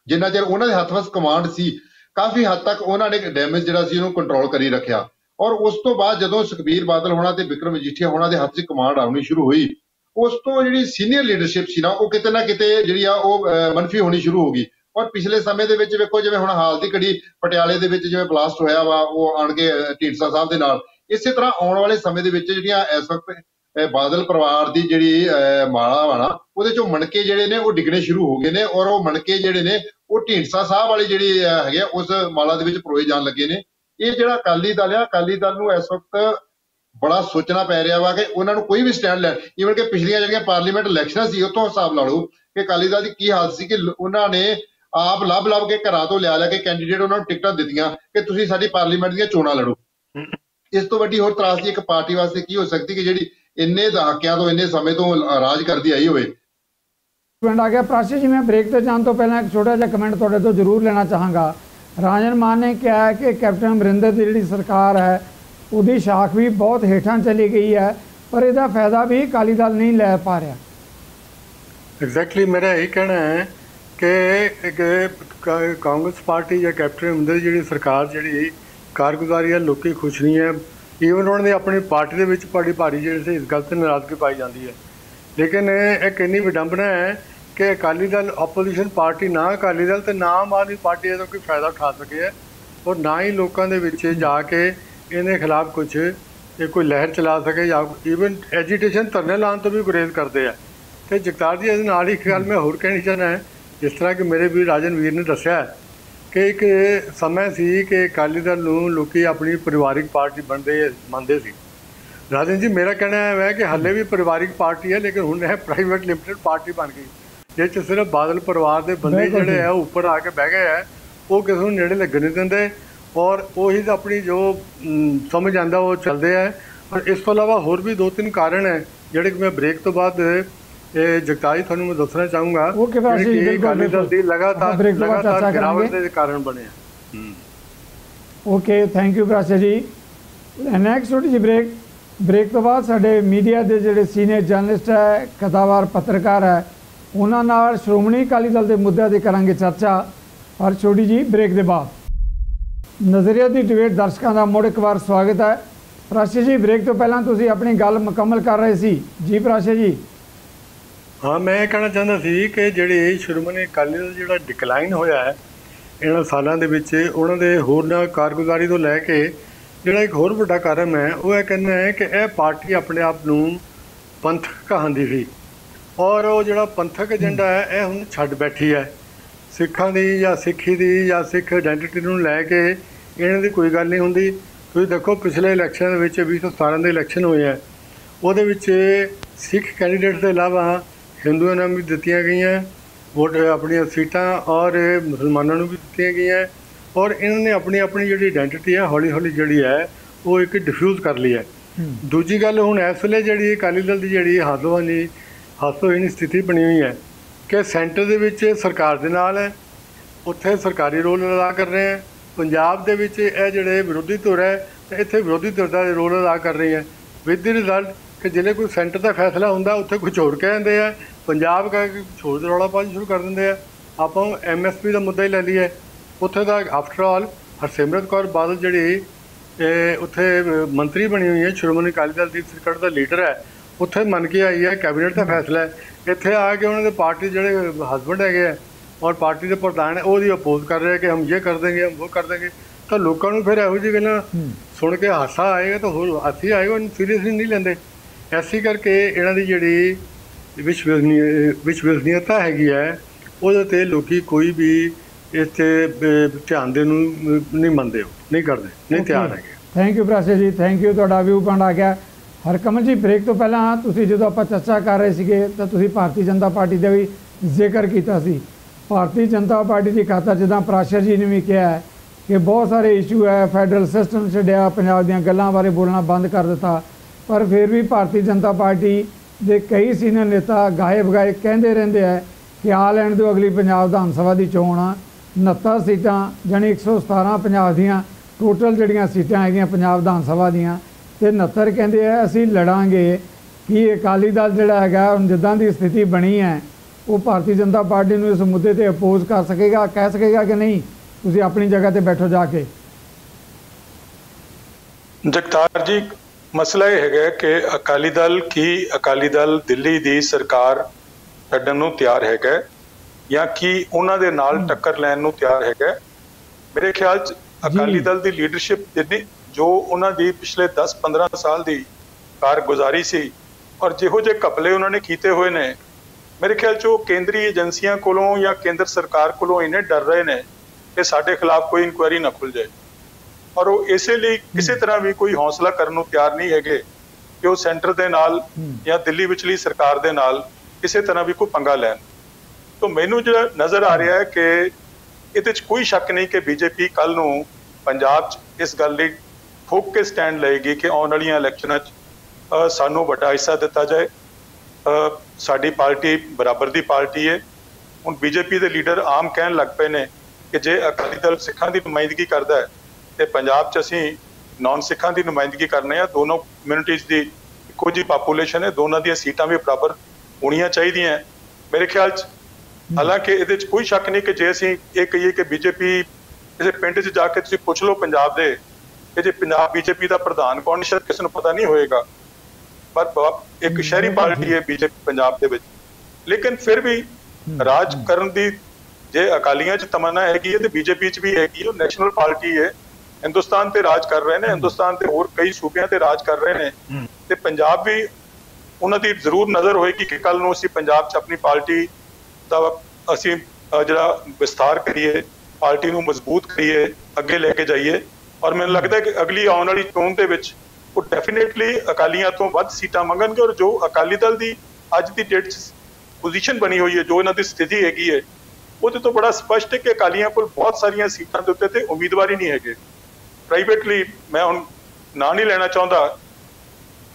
ਜਿੰਨਾ ਚਿਰ ਉਹਨਾਂ ਦੇ ਹੱਥ ਵਿੱਚ ਕਮਾਂਡ ਸੀ, ਕਾਫੀ ਹੱਦ ਤੱਕ ਉਹਨਾਂ ਨੇ ਡੈਮੇਜ ਜਿਹੜਾ ਸੀ ਉਹਨੂੰ ਕੰਟਰੋਲ ਕਰੀ ਰੱਖਿਆ। ਔਰ ਉਸ ਤੋਂ ਬਾਅਦ ਜਦੋਂ ਸੁਖਬੀਰ ਬਾਦਲ ਹੋਣਾ ਤੇ ਵਿਕਰਮ ਮਜੀਠੀਆ ਹੋਣਾ ਦੇ ਹੱਥ 'ਚ ਕਮਾਂਡ ਆਉਣੀ ਸ਼ੁਰੂ ਹੋਈ, ਉਸ ਤੋਂ ਜਿਹੜੀ ਸੀਨੀਅਰ ਲੀਡਰਸ਼ਿਪ ਸੀ ਨਾ, ਉਹ ਕਿਤੇ ਨਾ ਕਿਤੇ ਜਿਹੜੀ ਆ ਉਹ ਮਨਫੀ ਹੋਣੀ ਸ਼ੁਰੂ ਹੋ ਗਈ। ਔਰ ਪਿਛਲੇ ਸਮੇਂ ਦੇ ਵਿੱਚ ਵੇਖੋ, ਜਿਵੇਂ ਹੁਣ ਹਾਲ ਦੀ ਘੜੀ ਪਟਿਆਲੇ ਦੇ ਵਿੱਚ ਜਿਵੇਂ ਬਲਾਸਟ ਹੋਇਆ ਵਾ, ਉਹ ਆਣ ਕੇ ਢੀਂਡਸਾ ਸਾਹਿਬ ਦੇ ਨਾਲ, ਇਸੇ ਤਰ੍ਹਾਂ ਆਉਣ ਵਾਲੇ ਸਮੇਂ ਦੇ ਵਿੱਚ ਜਿਹੜੀਆਂ ਇਸ ਵਕਤ ਬਾਦਲ ਪਰਿਵਾਰ ਦੀ ਜਿਹੜੀ ਮਾਲਾ ਵਾ ਨਾ, ਉਹਦੇ ਚੋਂ ਮਣਕੇ ਜਿਹੜੇ ਨੇ ਉਹ ਡਿੱਗਣੇ ਸ਼ੁਰੂ ਹੋ ਗਏ ਨੇ, ਔਰ ਉਹ ਮਣਕੇ ਜਿਹੜੇ ਨੇ ਉਹ ਢੀਂਡਸਾ ਸਾਹਿਬ ਵਾਲੀ ਜਿਹੜੀ ਹੈਗੇ ਉਸ ਮਾਲਾ ਦੇ ਵਿੱਚ ਪਰੋਏ ਜਾਣ ਲੱਗੇ ਨੇ। ਇਹ ਜਿਹੜਾ ਅਕਾਲੀ ਦਲ ਆ, ਅਕਾਲੀ ਦਲ ਨੂੰ ਇਸ ਵਕਤ ਬੜਾ ਸੋਚਣਾ ਪੈ ਰਿਹਾ ਵਾ ਕਿ ਉਹਨਾਂ ਨੂੰ ਕੋਈ ਵੀ ਸਟੈਂਡ ਲੈਣ। ਈਵਨ ਕਿ ਪਿਛਲੀਆਂ ਜਿਹੜੀਆਂ ਪਾਰਲੀਮੈਂਟ ਇਲੈਕਸ਼ਨਾਂ ਸੀ, ਉੱਥੋਂ ਹਿਸਾਬ ਲਾ ਲਓ ਕਿ ਅਕਾਲੀ ਦਲ ਦੀ ਕੀ ਹਾਲਤ ਸੀ ਕਿ ਉਹਨਾਂ ਨੇ ਆਪ ਲੱਭ ਕੇ ਘਰਾਂ ਤੋਂ ਲਿਆ ਕੇ ਕੈਂਡੀਡੇਟ ਉਹਨਾਂ ਨੂੰ ਟਿਕਟਾਂ ਦਿੱਤੀਆਂ ਕਿ ਤੁਸੀਂ ਸਾਡੀ ਪਾਰਲੀਮੈਂਟ ਦੀਆਂ ਚੋਣਾਂ ਲੜੋ। ਇਸ ਤੋਂ ਵੱਡੀ ਹੋਰ ਤਰਾਸਦੀ ਇੱਕ ਪਾਰਟੀ ਵਾਸਤੇ ਕੀ ਹੋ ਸਕਦੀ ਕਿ ਜਿਹੜੀ ਇੰਨੇ ਦਹਾਕਿਆਂ ਤੋਂ, ਇੰਨੇ ਸਮੇਂ ਤੋਂ ਰਾਜ ਕਰਦੀ ਆਈ ਹੋਵੇ। ਪਿੰਡ ਆ ਗਿਆ ਪ੍ਰਾਸ਼ੀ ਜੀ, ਮੈਂ ਬ੍ਰੇਕ ਤੇ ਜਾਣ ਤੋਂ ਪਹਿਲਾਂ ਇੱਕ ਛੋਟਾ ਜਿਹਾ ਕਮੈਂਟ ਤੁਹਾਡੇ ਤੋਂ ਜ਼ਰੂਰ ਲੈਣਾ ਚਾਹਾਂਗਾ। ਰਾਜਨ ਮਾਨ ਨੇ ਕਿਹਾ ਹੈ ਕਿ ਕੈਪਟਨ ਅਮਰਿੰਦਰ ਦੀ ਜਿਹੜੀ ਸਰਕਾਰ ਹੈ ਉਹਦੀ ਸ਼ਾਖ ਵੀ ਬਹੁਤ ਹੇਠਾਂ ਚਲੀ ਗਈ ਹੈ, ਪਰ ਇਹਦਾ ਫਾਇਦਾ ਵੀ ਅਕਾਲੀ ਦਲ ਨਹੀਂ ਲੈ ਪਾ ਰਿਹਾ। ਐਗਜ਼ੈਕਟਲੀ ਮੇਰਾ ਇਹ ਕਹਿਣਾ ਹੈ ਕਿ ਕਾਂਗਰਸ ਪਾਰਟੀ ਜਾਂ ਕੈਪਟਨ ਅਮਰਿੰਦਰ ਦੀ ਜਿਹੜੀ ਸਰਕਾਰ ਜਿਹੜੀ ਕਾਰਗੁਜ਼ਾਰੀ ਹੈ, ਲੋਕੀ ਖੁਸ਼ ਨਹੀਂ ਹੈ। ਈਵਨ ਉਹਨਾਂ ਦੀ ਆਪਣੀ ਪਾਰਟੀ ਦੇ ਵਿੱਚ ਬੜੀ ਭਾਰੀ ਜਿਹੜੀ ਸੀ ਇਸ ਗੱਲ 'ਤੇ ਨਾਰਾਜ਼ਗੀ ਪਾਈ ਜਾਂਦੀ ਹੈ। ਲੇਕਿਨ ਇਹ ਕਿੰਨੀ ਵਿਡੰਬਨਾ ਹੈ ਕਿ ਅਕਾਲੀ ਦਲ ਆਪੋਜੀਸ਼ਨ ਪਾਰਟੀ, ਨਾ ਅਕਾਲੀ ਦਲ ਤੇ ਨਾ ਆਮ ਆਦਮੀ ਪਾਰਟੀ ਇਹਦਾ ਕੋਈ ਫਾਇਦਾ ਉਠਾ ਸਕੇ ਹੈ, ਔਰ ਨਾ ਹੀ ਲੋਕਾਂ ਦੇ ਵਿੱਚ ਜਾ ਕੇ ਇਹਦੇ ਖਿਲਾਫ ਕੁਛ ਕੋਈ ਲਹਿਰ ਚਲਾ ਸਕੇ ਜਾਂ ਈਵਨ ਐਜੀਟੇਸ਼ਨ ਧਰਨੇ ਲਾਉਣ ਤੋਂ ਵੀ ਗੁਰੇਜ਼ ਕਰਦੇ ਆ। ਅਤੇ ਜਗਤਾਰ ਜੀ ਇਹਦੇ ਨਾਲ ਹੀ ਇੱਕ ਗੱਲ ਮੈਂ ਹੋਰ ਕਹਿਣੀ ਚਾਹੁੰਦਾ ਹੈ, ਜਿਸ ਤਰ੍ਹਾਂ ਕਿ ਮੇਰੇ ਵੀਰ ਰਾਜਨ ਵੀਰ ਨੇ ਦੱਸਿਆ ਕਿ ਇੱਕ ਸਮਾਂ ਸੀ ਕਿ ਅਕਾਲੀ ਦਲ ਨੂੰ ਲੋਕੀ ਆਪਣੀ ਪਰਿਵਾਰਿਕ ਪਾਰਟੀ ਮੰਨਦੇ ਸੀ। ਰਾਜਨ ਜੀ, ਮੇਰਾ ਕਹਿਣਾ ਹੈ ਕਿ ਹਾਲੇ ਵੀ ਪਰਿਵਾਰਿਕ ਪਾਰਟੀ ਹੈ, ਲੇਕਿਨ ਹੁਣ ਇਹ ਪ੍ਰਾਈਵੇਟ ਲਿਮਟਿਡ ਪਾਰਟੀ ਬਣ ਗਈ, ਜਿਸ 'ਚ ਸਿਰਫ ਬਾਦਲ ਪਰਿਵਾਰ ਦੇ ਬੰਦੇ ਜਿਹੜੇ ਆ ਉੱਪਰ ਆ ਕੇ ਬਹਿ ਗਏ ਹੈ, ਉਹ ਕਿਸੇ ਨੂੰ ਨੇੜੇ ਲੱਗਣ ਨਹੀਂ ਦਿੰਦੇ, ਔਰ ਉਹੀ ਤਾਂ ਆਪਣੀ ਜੋ ਸਮਝ ਆਉਂਦਾ ਉਹ ਚੱਲਦੇ ਹੈ। ਔਰ ਇਸ ਤੋਂ ਇਲਾਵਾ ਹੋਰ ਵੀ 2-3 ਕਾਰਨ ਹੈ ਜਿਹੜੇ ਕਿ ਮੈਂ ਬ੍ਰੇਕ ਤੋਂ ਬਾਅਦ ਜਗਤਾਰ ਜੀ ਤੁਹਾਨੂੰ ਮੈਂ ਦੱਸਣਾ ਚਾਹੂੰਗਾ ਕਿ ਅਕਾਲੀ ਦਲ ਦੀ ਲਗਾਤਾਰ ਗਿਰਾਵਟ ਦੇ ਕਾਰਨ ਬਣੇ ਆ। ਓਕੇ, ਥੈਂਕ ਯੂ ਪ੍ਰਾਸ਼ਾ ਜੀ। ਨੈਕਸਟ ਛੋਟੀ ਜਿਹੀ ਬ੍ਰੇਕ ਤੋਂ ਬਾਅਦ ਸਾਡੇ ਮੀਡੀਆ ਦੇ ਜਿਹੜੇ ਸੀਨੀਅਰ ਜਰਨਲਿਸਟ ਹੈ, ਕਥਾਵਾਰ ਪੱਤਰਕਾਰ ਹੈ, ਉਹਨਾਂ ਨਾਲ ਸ਼੍ਰੋਮਣੀ ਅਕਾਲੀ ਦਲ ਦੇ ਮੁੱਦਿਆਂ 'ਤੇ ਕਰਾਂਗੇ ਚਰਚਾ। ਪਰ ਛੋਟੀ ਜੀ ਬ੍ਰੇਕ ਦੇ ਬਾਅਦ ਨਜ਼ਰੀਆ ਦੀ ਡਿਬੇਟ ਦਰਸ਼ਕਾਂ ਦਾ ਮੁੜ ਇੱਕ ਵਾਰ ਸਵਾਗਤ ਹੈ। ਪ੍ਰਾਸ਼ਾ ਜੀ, ਬ੍ਰੇਕ ਤੋਂ ਪਹਿਲਾਂ ਤੁਸੀਂ ਆਪਣੀ ਗੱਲ ਮੁਕੰਮਲ ਕਰ ਰਹੇ ਸੀ ਜੀ। ਪ੍ਰਾਸ਼ਾ ਜੀ, ਹਾਂ, ਮੈਂ ਇਹ ਕਹਿਣਾ ਚਾਹੁੰਦਾ ਸੀ ਕਿ ਜਿਹੜੇ ਸ਼੍ਰੋਮਣੀ ਅਕਾਲੀ ਦਲ ਜਿਹੜਾ ਡਿਕਲਾਈਨ ਹੋਇਆ ਹੈ ਇਹਨਾਂ ਸਾਲਾਂ ਦੇ ਵਿੱਚ, ਉਹਨਾਂ ਦੇ ਹੋਰਨਾਂ ਕਾਰਗੁਜ਼ਾਰੀ ਤੋਂ ਲੈ ਕੇ ਜਿਹੜਾ ਇੱਕ ਹੋਰ ਵੱਡਾ ਕਾਰਨ ਹੈ ਉਹ ਇਹ ਕਹਿੰਦਾ ਹੈ ਕਿ ਇਹ ਪਾਰਟੀ ਆਪਣੇ ਆਪ ਨੂੰ ਪੰਥਕ ਕਹਾਂਦੀ ਸੀ, ਔਰ ਉਹ ਜਿਹੜਾ ਪੰਥਕ ਏਜੰਡਾ ਹੈ ਇਹ ਹੁਣ ਛੱਡ ਬੈਠੀ ਹੈ। ਸਿੱਖਾਂ ਦੀ ਜਾਂ ਸਿੱਖੀ ਦੀ ਜਾਂ ਸਿੱਖ ਆਇਡੈਂਟੀਟੀ ਨੂੰ ਲੈ ਕੇ ਇਹਨਾਂ ਦੀ ਕੋਈ ਗੱਲ ਨਹੀਂ ਹੁੰਦੀ। ਤੁਸੀਂ ਦੇਖੋ ਪਿਛਲੇ ਇਲੈਕਸ਼ਨ ਦੇ ਵਿੱਚ 2017 ਦੇ ਇਲੈਕਸ਼ਨ ਹੋਏ ਹੈ, ਉਹਦੇ ਵਿੱਚ ਸਿੱਖ ਕੈਂਡੀਡੇਟ ਤੋਂ ਇਲਾਵਾ ਹਿੰਦੂਆਂ ਨੂੰ ਵੀ ਦਿੱਤੀਆਂ ਗਈਆਂ ਵੋਟ, ਆਪਣੀਆਂ ਸੀਟਾਂ, ਔਰ ਮੁਸਲਮਾਨਾਂ ਨੂੰ ਵੀ ਦਿੱਤੀਆਂ ਗਈਆਂ, ਔਰ ਇਹਨਾਂ ਨੇ ਆਪਣੀ ਜਿਹੜੀ ਆਇਡੈਂਟੀਟੀ ਹੈ ਹੌਲੀ ਹੌਲੀ ਜਿਹੜੀ ਹੈ ਉਹ ਇੱਕ ਡਿਫਿਊਜ਼ ਕਰ ਲਈ ਹੈ। ਦੂਜੀ ਗੱਲ, ਹੁਣ ਇਸ ਵੇਲੇ ਜਿਹੜੀ ਅਕਾਲੀ ਦਲ ਦੀ ਜਿਹੜੀ ਹਾਸੋਹੀਣੀ ਸਥਿਤੀ ਬਣੀ ਹੋਈ ਹੈ ਕਿ ਸੈਂਟਰ ਦੇ ਵਿੱਚ ਸਰਕਾਰ ਦੇ ਨਾਲ ਹੈ, ਉੱਥੇ ਸਰਕਾਰੀ ਰੋਲ ਅਦਾ ਕਰ ਰਹੇ ਹੈ। ਪੰਜਾਬ ਦੇ ਵਿੱਚ ਇਹ ਜਿਹੜੇ ਵਿਰੋਧੀ ਧਿਰ ਹੈ ਇੱਥੇ ਵਿਰੋਧੀ ਧਿਰ ਦਾ ਰੋਲ ਅਦਾ ਕਰ ਰਹੀ ਹੈ, ਵਿਦ ਦੀ ਰਿਜ਼ਲਟ ਕਿ ਜਿਹੜੇ ਕੋਈ ਸੈਂਟਰ ਦਾ ਫੈਸਲਾ ਹੁੰਦਾ ਉੱਥੇ ਕੁਛ ਹੋਰ ਕਹਿ ਦਿੰਦੇ ਆ, ਪੰਜਾਬ ਕਹਿ ਕੇ ਛੋੜ ਰੌਲਾ ਪਾਉਣਾ ਸ਼ੁਰੂ ਕਰ ਦਿੰਦੇ ਆ। ਆਪਾਂ MSP ਦਾ ਮੁੱਦਾ ਹੀ ਲੈ ਲਈਏ, ਉੱਥੇ ਦਾ ਆਫਟਰ ਆਲ ਹਰਸਿਮਰਤ ਕੌਰ ਬਾਦਲ ਜਿਹੜੀ ਉੱਥੇ ਮੰਤਰੀ ਬਣੀ ਹੋਈ ਹੈ, ਸ਼੍ਰੋਮਣੀ ਅਕਾਲੀ ਦਲ ਦੀ ਸਰਕਾਰ ਦਾ ਲੀਡਰ ਹੈ, ਉੱਥੇ ਮੰਨ ਕੇ ਆਈ ਹੈ, ਕੈਬਨਿਟ ਦਾ ਫੈਸਲਾ ਹੈ। ਇੱਥੇ ਆ ਕੇ ਉਹਨਾਂ ਦੇ ਪਾਰਟੀ ਜਿਹੜੇ ਹਸਬੈਂਡ ਹੈਗੇ ਆ ਔਰ ਪਾਰਟੀ ਦੇ ਪ੍ਰਧਾਨ ਹੈ ਉਹਦੀ ਅਪੋਜ਼ ਕਰ ਰਹੇ ਕਿ ਹਮ ਇਹ ਕਰ ਦੇਂਗੇ, ਹਮ ਉਹ ਕਰ ਦੇਂਗੇ। ਤਾਂ ਲੋਕਾਂ ਨੂੰ ਫਿਰ ਇਹੋ ਜਿਹੀ ਗੱਲਾਂ ਸੁਣ ਕੇ ਹਾਸਾ ਆਏਗਾ, ਤਾਂ ਹੋਰ ਹਾਸੀ ਆਏਗਾ, ਉਹਨੂੰ ਸੀਰੀਅਸਲੀ ਨਹੀਂ ਲੈਂਦੇ। ਐਸੀ ਕਰਕੇ ਇਹਨਾਂ ਦੀ ਜਿਹੜੀ ਵਿਸ਼ਵਸਨੀਅਤਾ ਹੈਗੀ ਹੈ ਉਹਦੇ 'ਤੇ ਲੋਕੀ ਕੋਈ ਵੀ ਇਸ 'ਤੇ ਧਿਆਨ ਦੇਣ ਨੂੰ ਨਹੀਂ ਮੰਨਦੇ, ਨਹੀਂ ਕਰਦੇ, ਨਹੀਂ ਤਿਆਰ ਹੈਗੇ। ਥੈਂਕ ਯੂ ਪ੍ਰਾਸ਼ਾ ਜੀ, ਥੈਂਕ ਯੂ। ਤੁਹਾਡਾ ਵਿਊ ਪੁਆਇੰਟ ਆ ਗਿਆ। ਹਰਕਮਲ ਜੀ, ਬ੍ਰੇਕ ਤੋਂ ਪਹਿਲਾਂ ਤੁਸੀਂ ਜਦੋਂ ਆਪਾਂ ਚਰਚਾ ਕਰ ਰਹੇ ਸੀਗੇ ਤਾਂ ਤੁਸੀਂ ਭਾਰਤੀ ਜਨਤਾ ਪਾਰਟੀ ਦਾ ਵੀ ਜ਼ਿਕਰ ਕੀਤਾ ਸੀ। ਭਾਰਤੀ ਜਨਤਾ ਪਾਰਟੀ ਦੀ ਖਾਤਾ ਜਿੱਦਾਂ ਪ੍ਰਾਸ਼ਾ ਜੀ ਨੇ ਵੀ ਕਿਹਾ ਹੈ ਕਿ ਬਹੁਤ ਸਾਰੇ ਇਸ਼ੂ ਹੈ, ਫੈਡਰਲ ਸਿਸਟਮ ਛੱਡਿਆ, ਪੰਜਾਬ ਦੀਆਂ ਗੱਲਾਂ ਬਾਰੇ ਬੋਲਣਾ ਬੰਦ ਕਰ ਦਿੱਤਾ, ਪਰ ਫਿਰ ਵੀ ਭਾਰਤੀ ਜਨਤਾ ਪਾਰਟੀ ਦੇ ਕਈ ਸੀਨੀਅਰ ਨੇਤਾ ਗਾਏ ਬਗਾਏ ਕਹਿੰਦੇ ਰਹਿੰਦੇ ਹੈ कि आ लैण दिओ अगली पंजाब विधान सभा की चोण आ 69 सीटां जानी 117 पंजाब दियां टोटल जिहड़ियां सीटां हैगियां पंजाब विधान सभा दियां ते 69 कहंदे आ असीं लड़ांगे कि अकाली दल जिहड़ा हैगा हुण जिद्दां दी स्थिति बनी है वो भारतीय जनता पार्टी नूं इस मुद्दे ते अपोज कर सकेगा, कह सकेगा कि नहीं तुसीं अपनी जगह ते बैठो जाके। जगतार जी, मसला यह है कि अकाली दल दिल्ली दी सरकार छड्डण नूं तैयार हैगा या कि उन्हां दे नाल टक्कर लैण नूं तैयार हैगा। मेरे ख्याल च अकाली दल दी लीडरशिप जिन्नी जो उन्हां दी पिछले 10-15 साल दी कारगुजारी सी और जिहो जे घपले उन्होंने कीते हुए ने, मेरे ख्याल च केंद्रीय एजेंसियां कोलों या केंद्र सरकार कोलों इन्ने डर रहे ने कि साडे खिलाफ कोई इंक्वायरी ना खुल जाए और वो इसे लिए किसी तरह भी कोई हौसला करने नूं तैयार नहीं है कि वो सेंटर दे नाल या दिल्ली विचली सरकार दे नाल किसी तरह भी कोई पंगा लैन। तो मैनू जो नज़र आ रहा है कि इहदे च कोई शक नहीं कि बीजेपी कल नूं पंजाब च इस गल लई ठोक के स्टैंड लएगी कि आउण वालीआं इलैक्शनां च सानूं वड्डा हिस्सा दिता जाए। साडी पार्टी बराबर दी पार्टी है। हुण बीजेपी दे लीडर आम कहण लग पे ने कि जे अकाली दल सिखां दी नुमाइंदगी करदा है ते पंजाब च असीं नॉन सिखां दी नुमाइंदगी करने आ। दोनों कम्यूनिटीज़ दी इक्को जी पापूलेशन है, दोनों दी सीटां भी बराबर होणियां चाहीदियां। मेरे ख्याल च हालांकि इहदे च कोई शक नहीं कि जे असीं ये कहिए कि बीजेपी किसी पिंड च जाके तुसीं पुछ लो पंजाब दे कि जे पंजाब बीजेपी दा प्रधान कौन, शायद किसी नूं पता नहीं होएगा, पर एक शहरी पार्टी है बीजेपी पंजाब दे विच। लेकिन फिर भी राज करन दी जे अकालियां च तमन्ना हैगी है ते बीजेपी च भी हैगी है। नेशनल पार्टी है, हिंदुस्तान ते राज कर रहे हैं, हिंदुस्तान ते होर कई सूबियां ते राज कर रहे हैं ते पंजाब भी उन्हां दी जरूर नज़र होएगी कि कल नूं असीं पंजाब च अपनी पार्टी दा असीं जिहड़ा विस्तार करिए, पार्टी नूं मजबूत करिए, अगे लेके जाइए। और मैनूं लगदा है कि अगली आउण वाली चोण दे विच वो डेफिनेटली अकालियां तो वध सीटां मंगणगे और जो अकाली दल दी अज दी डेट च पोजीशन बनी हुई है, जो इन्हां दी स्थिति हैगी है, ਉਹਦੇ ਤੋਂ बड़ा स्पष्ट है कि अकालियां कोल बहुत सारियां सीटां ਦੇ ਉੱਤੇ ਤੇ ਉਮੀਦਵਾਰ ਹੀ नहीं हैगे। प्राइवेटली मैं हुण ਨਾਂ नहीं लेना चाਹੁੰਦਾ,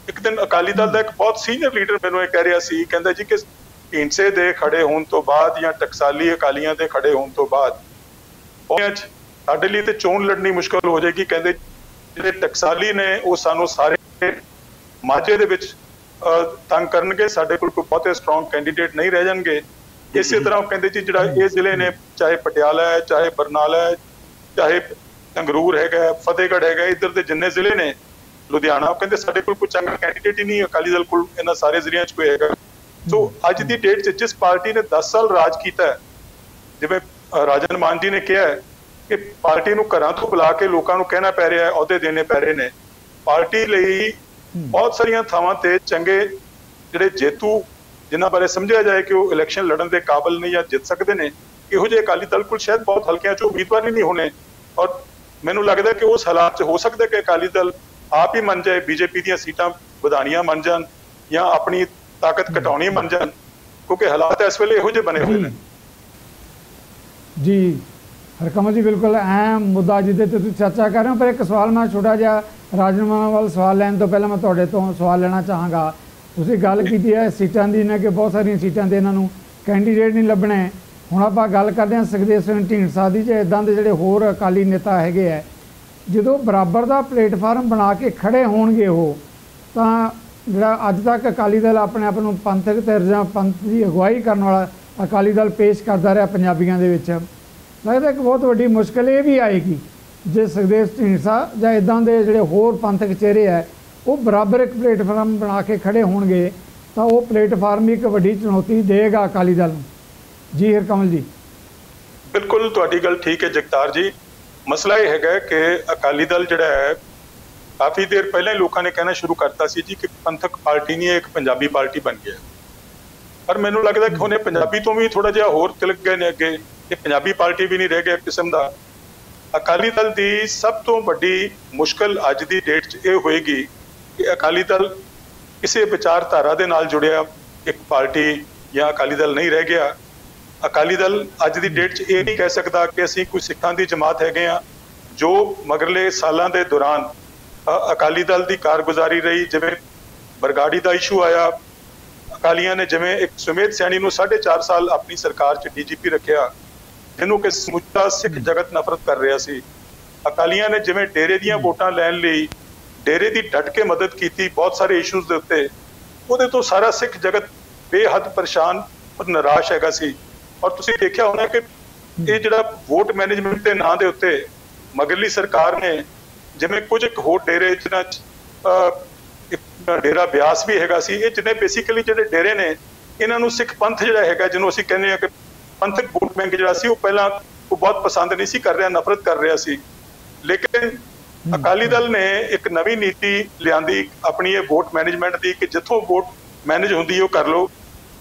एक दिन अकाली दल ਦਾ एक बहुत सीनियर लीडर ਮੈਨੂੰ ਇਹ ਕਹਿ ਰਿਹਾ ਸੀ, ਕਹਿੰਦਾ ਜੀ ਕਿ ਢੀਂਡਸੇ ਦੇ ਖੜੇ ਹੋਣ ਤੋਂ ਬਾਅਦ ਜਾਂ ਟਕਸਾਲੀ ਅਕਾਲੀਆਂ ਦੇ ਖੜੇ ਹੋਣ ਤੋਂ ਬਾਅਦ ਸਾਡੇ ਲਈ ਤੇ ਚੋਣ ਲੜਨੀ ਮੁਸ਼ਕਲ ਹੋ ਜਾਏਗੀ। ਕਹਿੰਦੇ ਜਿਹੜੇ ਟਕਸਾਲੀ ਨੇ ਉਹ ਸਾਨੂੰ ਸਾਰੇ ਮਾਝੇ ਦੇ ਵਿੱਚ ਤੰਗ ਕਰਨਗੇ, ਸਾਡੇ ਕੋਲ ਕੋਈ ਬਹੁਤੇ ਸਟਰੋਂਗ ਕੈਂਡੀਡੇਟ ਨਹੀਂ ਰਹਿ ਜਾਣਗੇ। ਇਸੇ ਤਰ੍ਹਾਂ ਉਹ ਕਹਿੰਦੇ ਜੀ ਜਿਹੜਾ ਇਹ ਜ਼ਿਲ੍ਹੇ ਨੇ, ਚਾਹੇ ਪਟਿਆਲਾ ਹੈ, ਚਾਹੇ ਬਰਨਾਲਾ ਹੈ, ਚਾਹੇ ਸੰਗਰੂਰ ਹੈਗਾ, ਫਤਿਹਗੜ੍ਹ ਹੈਗਾ, ਇੱਧਰ ਦੇ ਜਿੰਨੇ ਜ਼ਿਲ੍ਹੇ ਨੇ, ਲੁਧਿਆਣਾ, ਉਹ ਕਹਿੰਦੇ ਸਾਡੇ ਕੋਲ ਕੋਈ ਚੰਗਾ ਕੈਂਡੀਡੇਟ ਹੀ ਨਹੀਂ, ਅਕਾਲੀ ਦਲ ਕੋਲ ਇਹਨਾਂ ਸਾਰੇ ਜ਼ਿਲ੍ਹਿਆਂ 'ਚ ਕੋਈ ਹੈਗਾ। ਸੋ ਅੱਜ ਦੀ ਡੇਟ 'ਚ ਜਿਸ ਪਾਰਟੀ ਨੇ 10 ਸਾਲ ਰਾਜ ਕੀਤਾ ਹੈ, ਜਿਵੇਂ ਰਾਜਨ ਮਾਨ ਜੀ ਨੇ ਕਿਹਾ ਹੈ ਕਿ ਪਾਰਟੀ ਨੂੰ ਘਰਾਂ ਤੋਂ ਬੁਲਾ ਕੇ ਲੋਕਾਂ ਨੂੰ ਕਹਿਣਾ ਪੈ ਰਿਹਾ ਹੈ, ਅਹੁਦੇ ਦੇਣੇ ਪੈ ਰਹੇ ਨੇ। ਪਾਰਟੀ ਲਈ ਬਹੁਤ ਸਾਰੀਆਂ ਥਾਵਾਂ ਤੇ ਚੰਗੇ ਜਿਹੜੇ ਜੇਤੂ ਜਿਨ੍ਹਾਂ ਬਾਰੇ ਸਮਝਿਆ ਜਾਏ ਕਿ ਉਹ ਇਲੈਕਸ਼ਨ ਲੜਨ ਦੇ ਕਾਬਲ ਨੇ ਜਾਂ ਜਿੱਤ ਸਕਦੇ ਨੇ, ਇਹੋ ਜਿਹੇ ਅਕਾਲੀ ਦਲ ਕੋਲ ਸ਼ਾਇਦ ਬਹੁਤ ਹਲਕਿਆਂ 'ਚ ਉਮੀਦਵਾਰ ਹੀ ਨਹੀਂ ਹੋਣੇ। ਔਰ ਮੈਨੂੰ ਲੱਗਦਾ ਕਿ ਉਸ ਹਾਲਾਤ 'ਚ ਹੋ ਸਕਦਾ ਕਿ ਅਕਾਲੀ ਦਲ ਆਪ ਹੀ ਮੰਨ ਜਾਏ, ਬੀਜੇਪੀ ਦੀਆਂ ਸੀਟਾਂ ਵਧਾਉਣੀਆਂ ਮੰਨ ਜਾਣ ਜਾਂ ਆਪਣੀ ਤਾਕਤ ਘਟਾਉਣੀ ਮੰਨ ਜਾਣ, ਕਿਉਂਕਿ ਹਾਲਾਤ ਇਸ ਵੇਲੇ ਇਹੋ ਜਿਹੇ ਬਣੇ ਹੋਏ ਨੇ। जी हरकमल जी, बिल्कुल अहम मुद्दा जिहदे ते तुसीं चर्चा कर रहे हो, पर एक सवाल मैं छोटा जिहा राजनामा वाल सवाल लैण तो पहले मैं तुहाडे तो सवाल लेना चाहांगा। तुसीं गल कीती है सीटां दी ने कि बहुत सारियां सीटां ते इन्हां नूं कैंडीडेट नहीं लभणे। हुण आपां गल करदे हां सुखदेव सिंह ढींडसा दी, जे इदां दे जिहड़े होर अकाली नेता हैगे है, ਜਦੋਂ बराबर ਦਾ ਪਲੇਟਫਾਰਮ ਬਣਾ ਕੇ ਖੜੇ ਹੋਣਗੇ ਉਹ, ਤਾਂ ਜਿਹੜਾ ਅੱਜ ਤੱਕ ਅਕਾਲੀ ਦਲ ਆਪਣੇ ਆਪ ਨੂੰ ਪੰਥਕ ਤੇ ਜਾਂ ਪੰਥ ਦੀ ਅਗਵਾਈ ਕਰਨ ਵਾਲਾ ਅਕਾਲੀ ਦਲ ਪੇਸ਼ ਕਰਦਾ ਰਿਹਾ ਪੰਜਾਬੀਆਂ ਦੇ ਵਿੱਚ, ਲੱਗਦਾ ਇੱਕ ਬਹੁਤ ਵੱਡੀ ਮੁਸ਼ਕਿਲ ਇਹ ਵੀ ਆਏਗੀ ਜੇ ਸੁਖਦੇਵ ਢੀਂਡਸਾ ਜਾਂ ਇੱਦਾਂ ਦੇ ਜਿਹੜੇ ਹੋਰ ਪੰਥਕ ਚਿਹਰੇ ਹੈ ਉਹ ਬਰਾਬਰ ਇੱਕ ਪਲੇਟਫਾਰਮ ਬਣਾ ਕੇ ਖੜੇ ਹੋਣਗੇ ਤਾਂ ਉਹ ਪਲੇਟਫਾਰਮ ਇੱਕ ਵੱਡੀ ਚੁਣੌਤੀ ਦੇਗਾ ਅਕਾਲੀ ਦਲ ਨੂੰ। ਜੀ ਹਰਕਮਲ ਜੀ। ਬਿਲਕੁਲ ਤੁਹਾਡੀ ਗੱਲ ਠੀਕ ਹੈ ਜਗਤਾਰ ਜੀ। ਮਸਲਾ ਇਹ ਹੈਗਾ ਕਿ ਅਕਾਲੀ ਦਲ ਜਿਹੜਾ ਹੈ ਕਾਫੀ ਦੇਰ ਪਹਿਲਾਂ ਹੀ ਲੋਕਾਂ ਨੇ ਕਹਿਣਾ ਸ਼ੁਰੂ ਕਰਤਾ ਸੀ ਜੀ ਕਿ ਪੰਥਕ ਪਾਰਟੀ ਨਹੀਂ ਹੈ, ਇੱਕ ਪੰਜਾਬੀ ਪਾਰਟੀ ਬਣ ਗਿਆ। ਪਰ ਮੈਨੂੰ ਲੱਗਦਾ ਕਿ ਉਹਨੇ ਪੰਜਾਬੀ ਤੋਂ ਵੀ ਥੋੜਾ ਜਿਹਾ ਹੋਰ ਤਿਲਕ ਗਏ ਨੇ ਅੱਗੇ, ਕਿ ਪੰਜਾਬੀ ਪਾਰਟੀ ਵੀ ਨਹੀਂ ਰਹਿ ਗਿਆ ਕਿਸਮ ਦਾ। ਅਕਾਲੀ ਦਲ ਦੀ ਸਭ ਤੋਂ ਵੱਡੀ ਮੁਸ਼ਕਲ ਅੱਜ ਦੀ ਡੇਟ 'ਚ ਇਹ ਹੋਏਗੀ ਕਿ ਅਕਾਲੀ ਦਲ ਕਿਸੇ ਵਿਚਾਰਧਾਰਾ ਦੇ ਨਾਲ ਜੁੜਿਆ ਇੱਕ ਪਾਰਟੀ ਜਾਂ ਅਕਾਲੀ ਦਲ ਨਹੀਂ ਰਹਿ ਗਿਆ। ਅਕਾਲੀ ਦਲ ਅੱਜ ਦੀ ਡੇਟ 'ਚ ਇਹ ਨਹੀਂ ਕਹਿ ਸਕਦਾ ਕਿ ਅਸੀਂ ਕੋਈ ਸਿੱਖਾਂ ਦੀ ਜਮਾਤ ਹੈਗੇ ਹਾਂ। ਜੋ ਮਗਰਲੇ ਸਾਲਾਂ ਦੇ ਦੌਰਾਨ ਅਕਾਲੀ ਦਲ ਦੀ ਕਾਰਗੁਜ਼ਾਰੀ ਰਹੀ, ਜਿਵੇਂ ਬਰਗਾੜੀ ਦਾ ਇਸ਼ੂ ਆਇਆ, ਅਕਾਲੀਆਂ ਨੇ ਜਿਵੇਂ ਇੱਕ ਸੁਮੇਧ ਸੈਣੀ ਨੂੰ 4.5 ਸਾਲ ਆਪਣੀ ਸਰਕਾਰ 'ਚ ਡੀਜੀਪੀ ਰੱਖਿਆ, ਜਿਹਨੂੰ ਕਿ ਸਮੁੱਚਾ ਸਿੱਖ ਜਗਤ ਨਫ਼ਰਤ ਕਰ ਰਿਹਾ ਸੀ। ਅਕਾਲੀਆਂ ਨੇ ਜਿਵੇਂ ਡੇਰੇ ਦੀਆਂ ਵੋਟਾਂ ਲੈਣ ਲਈ ਡੇਰੇ ਦੀ ਡਟ ਕੇ ਮਦਦ ਕੀਤੀ ਬਹੁਤ ਸਾਰੇ ਇਸ਼ੂਜ਼ ਦੇ ਉੱਤੇ, ਉਹਦੇ ਤੋਂ ਸਾਰਾ ਸਿੱਖ ਜਗਤ ਬੇਹੱਦ ਪਰੇਸ਼ਾਨ ਔਰ ਨਿਰਾਸ਼ ਹੈਗਾ ਸੀ। ਔਰ ਤੁਸੀਂ ਦੇਖਿਆ ਹੋਣਾ ਕਿ ਇਹ ਜਿਹੜਾ ਵੋਟ ਮੈਨੇਜਮੈਂਟ ਦੇ ਨਾਂ ਦੇ ਉੱਤੇ ਮਗਰਲੀ ਸਰਕਾਰ ਨੇ ਜਿਵੇਂ ਕੁਝ ਇੱਕ ਹੋਰ ਡੇਰੇ ਜਿਹਨਾਂ 'ਚ ਇੱਕ ਡੇਰਾ ਬਿਆਸ ਵੀ ਹੈਗਾ ਸੀ, ਇਹ ਜਿੰਨੇ ਬੇਸਿਕਲੀ ਜਿਹੜੇ ਡੇਰੇ ਨੇ ਇਹਨਾਂ ਨੂੰ ਸਿੱਖ ਪੰਥ ਜਿਹੜਾ ਹੈਗਾ, ਜਿਹਨੂੰ ਅਸੀਂ ਕਹਿੰਦੇ ਹਾਂ ਕਿ ਪੰਥਕ ਵੋਟ ਬੈਂਕ ਜਿਹੜਾ ਸੀ, ਉਹ ਪਹਿਲਾਂ ਉਹ ਬਹੁਤ ਪਸੰਦ ਨਹੀਂ ਸੀ ਕਰ ਰਿਹਾ, ਨਫ਼ਰਤ ਕਰ ਰਿਹਾ ਸੀ। ਲੇਕਿਨ ਅਕਾਲੀ ਦਲ ਨੇ ਇੱਕ ਨਵੀਂ ਨੀਤੀ ਲਿਆਂਦੀ ਆਪਣੀ ਇਹ ਵੋਟ ਮੈਨੇਜਮੈਂਟ ਦੀ ਕਿ ਜਿੱਥੋਂ ਵੋਟ ਮੈਨੇਜ ਹੁੰਦੀ ਉਹ ਕਰ ਲਓ,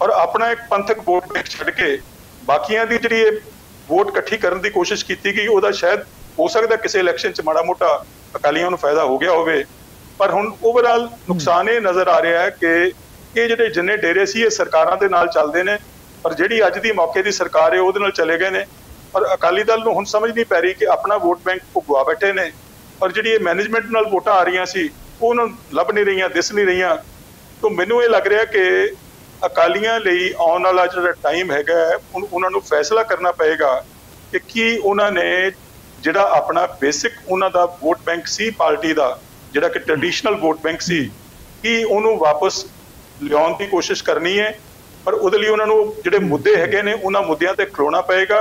ਔਰ ਆਪਣਾ ਇੱਕ ਪੰਥਕ ਵੋਟ ਬੈਂਕ ਛੱਡ ਕੇ ਬਾਕੀਆਂ ਦੀ ਜਿਹੜੀ ਇਹ ਵੋਟ ਇਕੱਠੀ ਕਰਨ ਦੀ ਕੋਸ਼ਿਸ਼ ਕੀਤੀ ਗਈ। ਉਹਦਾ ਸ਼ਾਇਦ ਹੋ ਸਕਦਾ ਕਿਸੇ ਇਲੈਕਸ਼ਨ 'ਚ ਮਾੜਾ ਮੋਟਾ ਅਕਾਲੀਆਂ ਨੂੰ ਫਾਇਦਾ ਹੋ ਗਿਆ ਹੋਵੇ, ਪਰ ਹੁਣ ਓਵਰਆਲ ਨੁਕਸਾਨ ਇਹ ਨਜ਼ਰ ਆ ਰਿਹਾ ਹੈ ਕਿ ਇਹ ਜਿਹੜੇ ਜਿੰਨੇ ਡੇਰੇ ਸੀ ਇਹ ਸਰਕਾਰਾਂ ਦੇ ਨਾਲ ਚੱਲਦੇ ਨੇ, ਪਰ ਜਿਹੜੀ ਅੱਜ ਦੀ ਮੌਕੇ ਦੀ ਸਰਕਾਰ ਹੈ ਉਹਦੇ ਨਾਲ ਚਲੇ ਗਏ ਨੇ। ਔਰ ਅਕਾਲੀ ਦਲ ਨੂੰ ਹੁਣ ਸਮਝ ਨਹੀਂ ਪੈ ਰਹੀ ਕਿ ਆਪਣਾ ਵੋਟ ਬੈਂਕ ਉਹ ਗੁਆ ਬੈਠੇ ਨੇ, ਔਰ ਜਿਹੜੀ ਇਹ ਮੈਨੇਜਮੈਂਟ ਨਾਲ ਵੋਟਾਂ ਆ ਰਹੀਆਂ ਸੀ ਉਹ ਉਹਨਾਂ ਨੂੰ ਲੱਭ ਨਹੀਂ ਰਹੀਆਂ, ਦਿਸ ਨਹੀਂ ਰਹੀਆਂ। ਤਾਂ ਮੈਨੂੰ ਇਹ ਲੱਗ ਰਿਹਾ ਕਿ ਅਕਾਲੀਆਂ ਲਈ ਆਉਣ ਵਾਲਾ ਜਿਹੜਾ ਟਾਈਮ ਹੈਗਾ ਉਹਨਾਂ ਨੂੰ ਫੈਸਲਾ ਕਰਨਾ ਪਏਗਾ ਕਿ ਕੀ ਉਹਨਾਂ ਨੇ ਜਿਹੜਾ ਆਪਣਾ ਬੇਸਿਕ ਉਹਨਾਂ ਦਾ ਵੋਟ ਬੈਂਕ ਸੀ ਪਾਰਟੀ ਦਾ, ਜਿਹੜਾ ਕਿ ਟ੍ਰੈਡੀਸ਼ਨਲ ਵੋਟ ਬੈਂਕ ਸੀ, ਕੀ ਉਹਨੂੰ ਵਾਪਸ ਲਿਆਉਣ ਦੀ ਕੋਸ਼ਿਸ਼ ਕਰਨੀ ਹੈ। ਪਰ ਉਹਦੇ ਲਈ ਉਹਨਾਂ ਨੂੰ ਜਿਹੜੇ ਮੁੱਦੇ ਹੈਗੇ ਨੇ ਉਹਨਾਂ ਮੁੱਦਿਆਂ ਤੇ ਖਲੋਣਾ ਪਏਗਾ।